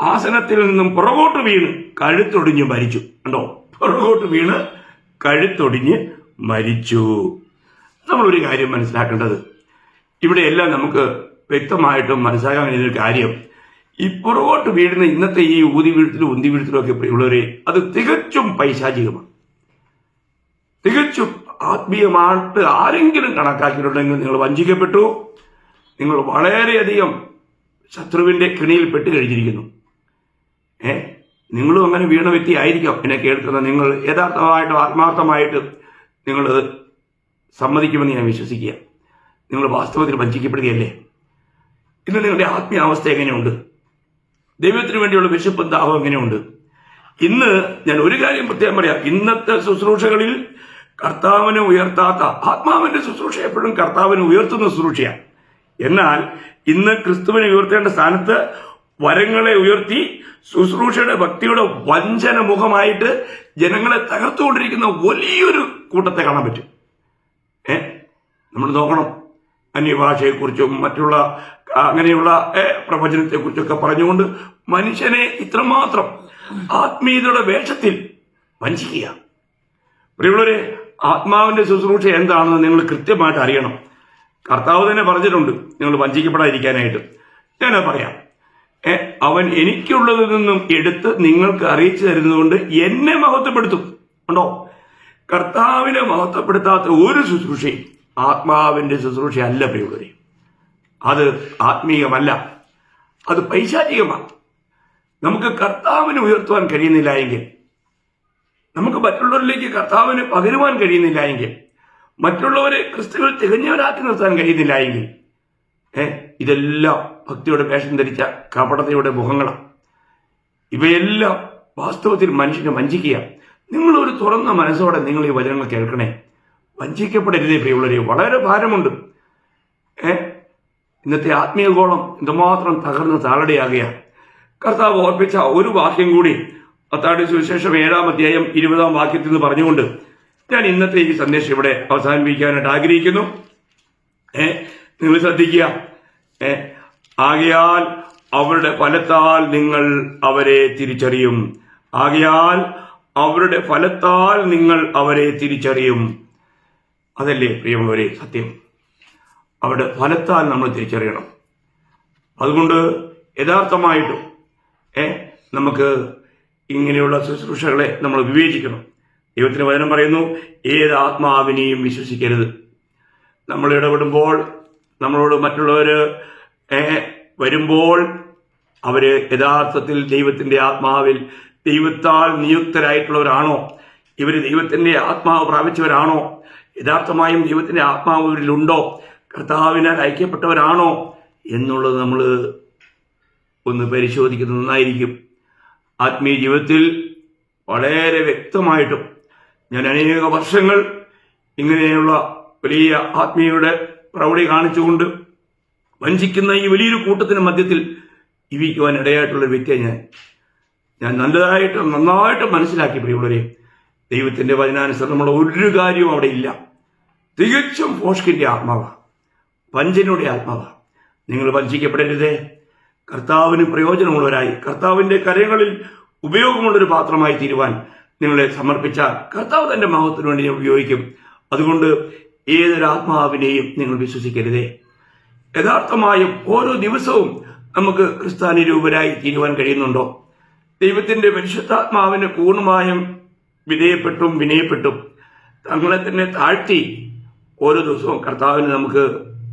ആസനത്തിൽ നിന്നും പുറകോട്ട് വീണ് കഴുത്തൊടിഞ്ഞ് മരിച്ചു. കണ്ടോ, പുറകോട്ട് വീണ് കഴുത്തൊടിഞ്ഞ് മരിച്ചു. നമ്മളൊരു കാര്യം മനസ്സിലാക്കേണ്ടത്, ഇവിടെയെല്ലാം നമുക്ക് വ്യക്തമായിട്ടും മനസ്സിലാക്കാൻ കഴിയുന്ന ഒരു കാര്യം, ഈ പുറകോട്ട് വീഴുന്ന ഇന്നത്തെ ഈ ഊതി വീഴ്ത്തിലും ഉന്തി വീഴ്ത്തിലും ഒക്കെ പ്രിയമുള്ളവരെ, അത് തികച്ചും പൈശാചികമാണ്. തികച്ചും ആത്മീയമായിട്ട് ആരെങ്കിലും കണക്കാക്കിയിട്ടുണ്ടെങ്കിൽ നിങ്ങൾ വഞ്ചിക്കപ്പെട്ടു. നിങ്ങൾ വളരെയധികം ശത്രുവിന്റെ കെണിയിൽ പെട്ട് കഴിഞ്ഞിരിക്കുന്നു. നിങ്ങളും അങ്ങനെ വീണ വ്യക്തി ആയിരിക്കാം എന്നെ കേൾക്കുന്ന നിങ്ങൾ. യഥാർത്ഥമായിട്ടും ആത്മാർത്ഥമായിട്ട് നിങ്ങളത് സമ്മതിക്കുമെന്ന് ഞാൻ വിശ്വസിക്കുക. നിങ്ങൾ വാസ്തവത്തിൽ വഞ്ചിക്കപ്പെടുകയല്ലേ? ഇന്ന് നിങ്ങളുടെ ആത്മീയ അവസ്ഥ എങ്ങനെയുണ്ട്? ദൈവത്തിന് വേണ്ടിയുള്ള വിശപ്പും ദാഹം എങ്ങനെയുണ്ട്? ഇന്ന് ഞാൻ ഒരു കാര്യം പ്രത്യേകം പറയാം. ഇന്നത്തെ ശുശ്രൂഷകളിൽ കർത്താവിനെ ഉയർത്താത്ത, ആത്മാവിന്റെ ശുശ്രൂഷ എപ്പോഴും കർത്താവിനെ ഉയർത്തുന്ന ശുശ്രൂഷയാണ്. എന്നാൽ ഇന്ന് ക്രിസ്തുവിനെ ഉയർത്തേണ്ട സ്ഥാനത്ത് വരങ്ങളെ ഉയർത്തി ശുശ്രൂഷയുടെ ഭക്തിയുടെ വഞ്ചന മുഖമായിട്ട് ജനങ്ങളെ തകർത്തുകൊണ്ടിരിക്കുന്ന വലിയൊരു കൂട്ടത്തെ കാണാൻ പറ്റും. നമ്മൾ നോക്കണം, അന്യഭാഷയെക്കുറിച്ചും മറ്റുള്ള അങ്ങനെയുള്ള പ്രവചനത്തെക്കുറിച്ചൊക്കെ പറഞ്ഞുകൊണ്ട് മനുഷ്യനെ ഇത്രമാത്രം ആത്മീയതയുടെ വേഷത്തിൽ വഞ്ചിക്കുക. പ്രിയമുള്ളവരെ, ആത്മാവിന്റെ ശുശ്രൂഷ എന്താണെന്ന് നിങ്ങൾ കൃത്യമായിട്ട് അറിയണം. കർത്താവ് തന്നെ പറഞ്ഞിട്ടുണ്ട് നിങ്ങൾ വഞ്ചിക്കപ്പെടാതിരിക്കാനായിട്ട്. ഞാനത് പറയാം. അവൻ എനിക്കുള്ളതിൽ നിന്നും എടുത്ത് നിങ്ങൾക്ക് അറിയിച്ചു തരുന്നതുകൊണ്ട് എന്നെ മഹത്വപ്പെടുത്തും. ഉണ്ടോ? കർത്താവിനെ മഹത്വപ്പെടുത്താത്ത ഒരു ശുശ്രൂഷയും ആത്മാവിന്റെ ശുശ്രൂഷ അല്ല പ്രിയമുള്ളവരെ. അത് ആത്മീയമല്ല, അത് പൈശാചികമാണ്. നമുക്ക് കർത്താവിനെ ഉയർത്തുവാൻ കഴിയുന്നില്ല എങ്കിൽ നമുക്ക് മറ്റുള്ളവരിലേക്ക് കർത്താവിന് പകരുവാൻ കഴിയുന്നില്ല എങ്കിൽ, മറ്റുള്ളവരെ ക്രിസ്തുവിൽ തികഞ്ഞവരാക്കി നിർത്താൻ കഴിയുന്നില്ല എങ്കിൽ, ഇതെല്ലാം ഭക്തിയുടെ വേഷം ധരിച്ച കപടതയുടെ മുഖങ്ങളാണ്. ഇവയെല്ലാം വാസ്തവത്തിൽ മനുഷ്യനെ വഞ്ചിക്കുക. നിങ്ങളൊരു തുറന്ന മനസ്സോടെ നിങ്ങൾ ഈ വചനങ്ങൾ കേൾക്കണേ. വഞ്ചിക്കപ്പെടരുതേ പ്രിയമുള്ളവരെ. വളരെ ഭാരമുണ്ട്. ഇന്നത്തെ ആത്മീയഗോളം എന്തുമാത്രം തകർന്ന് താളടിയാകുകയാണ്. കർത്താവ് ഓർപ്പിച്ച ഒരു വാക്യം കൂടി മത്തായിയുടെ സുവിശേഷം 7-ാം അധ്യായം 20-ാം വാക്യത്തിൽ നിന്ന് പറഞ്ഞുകൊണ്ട് ഞാൻ ഇന്നത്തെ ഈ സന്ദേശം ഇവിടെ അവസാനിപ്പിക്കാനായിട്ട് ആഗ്രഹിക്കുന്നു. നിങ്ങൾ ശ്രദ്ധിക്കുക. ആകയാൽ അവരുടെ ഫലത്താൽ നിങ്ങൾ അവരെ തിരിച്ചറിയും. ആകയാൽ അവരുടെ ഫലത്താൽ നിങ്ങൾ അവരെ തിരിച്ചറിയും. അതല്ലേ പ്രിയമുള്ളവരെ സത്യം. അവരുടെ ഫലത്താൽ നമ്മൾ തിരിച്ചറിയണം. അതുകൊണ്ട് യഥാർത്ഥമായിട്ടും നമുക്ക് ഇങ്ങനെയുള്ള ശുശ്രൂഷകളെ നമ്മൾ വിവേചിക്കണം. ദൈവത്തിന് വചനം പറയുന്നു, ഏത് ആത്മാവിനെയും വിശ്വസിക്കരുത്. നമ്മൾ ഇടപെടുമ്പോൾ, നമ്മളോട് മറ്റുള്ളവർ വരുമ്പോൾ അവര് യഥാർത്ഥത്തിൽ ദൈവത്തിന്റെ ആത്മാവിൽ ദൈവത്താൽ നിയുക്തരായിട്ടുള്ളവരാണോ, ഇവർ ദൈവത്തിന്റെ ആത്മാവ് പ്രാപിച്ചവരാണോ, യഥാർത്ഥമായും ദൈവത്തിന്റെ ആത്മാവ് ഇവരിലുണ്ടോ, കർത്താവിനാൽ ഐക്യപ്പെട്ടവരാണോ എന്നുള്ളത് നമ്മൾ ഒന്ന് പരിശോധിക്കുന്നത് നന്നായിരിക്കും. ആത്മീയ ജീവിതത്തിൽ വളരെ വ്യക്തമായിട്ടും ഞാൻ അനേക വർഷങ്ങൾ ഇങ്ങനെയുള്ള വലിയ ആത്മീയയുടെ പ്രൗഢി കാണിച്ചുകൊണ്ട് വഞ്ചിക്കുന്ന ഈ വലിയൊരു കൂട്ടത്തിന് മധ്യത്തിൽ ജീവിക്കുവാൻ ഇടയായിട്ടുള്ള വ്യക്തിയെ ഞാൻ നന്നായിട്ട് മനസ്സിലാക്കി. പ്രിയമുള്ളവരെ, ദൈവത്തിന്റെ വചനാനുസരണമുള്ള ഒരു കാര്യവും അവിടെ ഇല്ല. തികച്ചും ഫോഷ്കിന്റെ ആത്മാവാണ്, വഞ്ചനയുടെ ആത്മാവാണ്. നിങ്ങൾ വഞ്ചിക്കപ്പെടരുതേ. കർത്താവിന് പ്രയോജനമുള്ളവരായി, കർത്താവിന്റെ കരങ്ങളിൽ ഉപയോഗമുള്ളൊരു പാത്രമായി തീരുവാൻ നിങ്ങളെ സമർപ്പിച്ചാൽ കർത്താവ് തന്റെ മഹത്വത്തിന് വേണ്ടി ഉപയോഗിക്കും. അതുകൊണ്ട് ഏതൊരു ആത്മാവിനെയും നിങ്ങൾ വിശ്വസിക്കരുതേ. യഥാർത്ഥമായും ഓരോ ദിവസവും നമുക്ക് ക്രിസ്ത്യാനിരൂപരായി തീരുവാൻ കഴിയുന്നുണ്ടോ? ദൈവത്തിന്റെ പരിശുദ്ധാത്മാവിന് പൂർണ്ണമായും വിനയപ്പെട്ടും തങ്ങളെ തന്നെ താഴ്ത്തി ഓരോ ദിവസവും കർത്താവിന് നമുക്ക്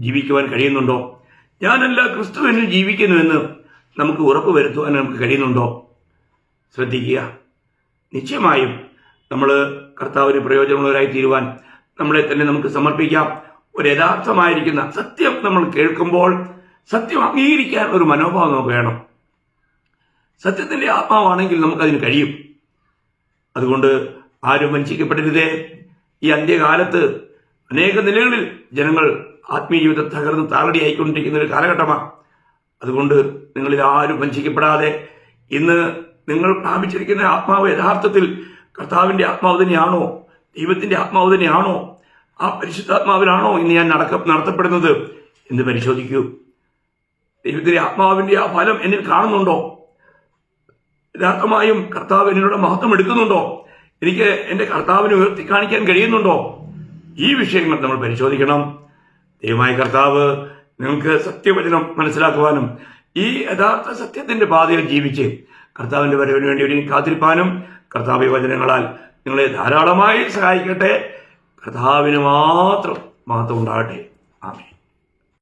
ജീവിക്കുവാൻ കഴിയുന്നുണ്ടോ? ഞാനല്ല, ക്രിസ്തുവിനിൽ ജീവിക്കുന്നുവെന്ന് നമുക്ക് ഉറപ്പ് വരുത്തുവാൻ നമുക്ക് കഴിയുന്നുണ്ടോ? ശ്രദ്ധിക്കുക. നിശ്ചയമായും നമ്മൾ കർത്താവിന് പ്രയോജനമുള്ളവരായി തീരുവാൻ നമ്മളെ തന്നെ നമുക്ക് സമർപ്പിക്കാം. ഒരു യഥാർത്ഥമായിരിക്കുന്ന സത്യം നമ്മൾ കേൾക്കുമ്പോൾ സത്യം അംഗീകരിക്കാൻ ഒരു മനോഭാവം നമുക്ക് വേണം. സത്യത്തിന്റെ ആത്മാവാണെങ്കിൽ നമുക്കതിന് കഴിയും. അതുകൊണ്ട് ആരും വഞ്ചിക്കപ്പെടരുതേ. ഈ അന്ത്യകാലത്ത് അനേക നിലകളിൽ ജനങ്ങൾ ആത്മീയ ജീവിതം തകർന്ന് താളടിയായിക്കൊണ്ടിരിക്കുന്ന ഒരു കാലഘട്ടമാണ്. അതുകൊണ്ട് നിങ്ങളിൽ ആരും വഞ്ചിക്കപ്പെടാതെ ഇന്ന് നിങ്ങൾ പ്രാപിച്ചിരിക്കുന്ന ആത്മാവ് യഥാർത്ഥത്തിൽ കർത്താവിന്റെ ആത്മാവ് തന്നെയാണോ, ദൈവത്തിന്റെ ആത്മാവ് തന്നെയാണോ, ആ പരിശുദ്ധാത്മാവിലാണോ ഇന്ന് ഞാൻ നടത്തപ്പെടുന്നത് എന്ന് പരിശോധിക്കൂ. ദൈവത്തിന്റെ ആത്മാവിന്റെ ആ ഫലം എന്നിൽ കാണുന്നുണ്ടോ? യഥാർത്ഥമായും കർത്താവ് എന്നിലൂടെ മഹത്വം എടുക്കുന്നുണ്ടോ? എനിക്ക് എന്റെ കർത്താവിനെ ഉയർത്തി കാണിക്കാൻ കഴിയുന്നുണ്ടോ? ഈ വിഷയങ്ങൾ നമ്മൾ പരിശോധിക്കണം. ദൈവമായ കർത്താവ് നിങ്ങൾക്ക് സത്യവചനം മനസ്സിലാക്കുവാനും ഈ യഥാർത്ഥ സത്യത്തിന്റെ പാതയിൽ ജീവിച്ച് കർത്താവിന്റെ വരവിന് വേണ്ടി ഒരു കാത്തിരിപ്പാനും കർത്താവ് വചനങ്ങളാൽ നിങ്ങളെ ധാരാളമായി സഹായിക്കട്ടെ. കർത്താവിന് മാത്രം മഹത്വം ഉണ്ടാകട്ടെ. ആമേൻ.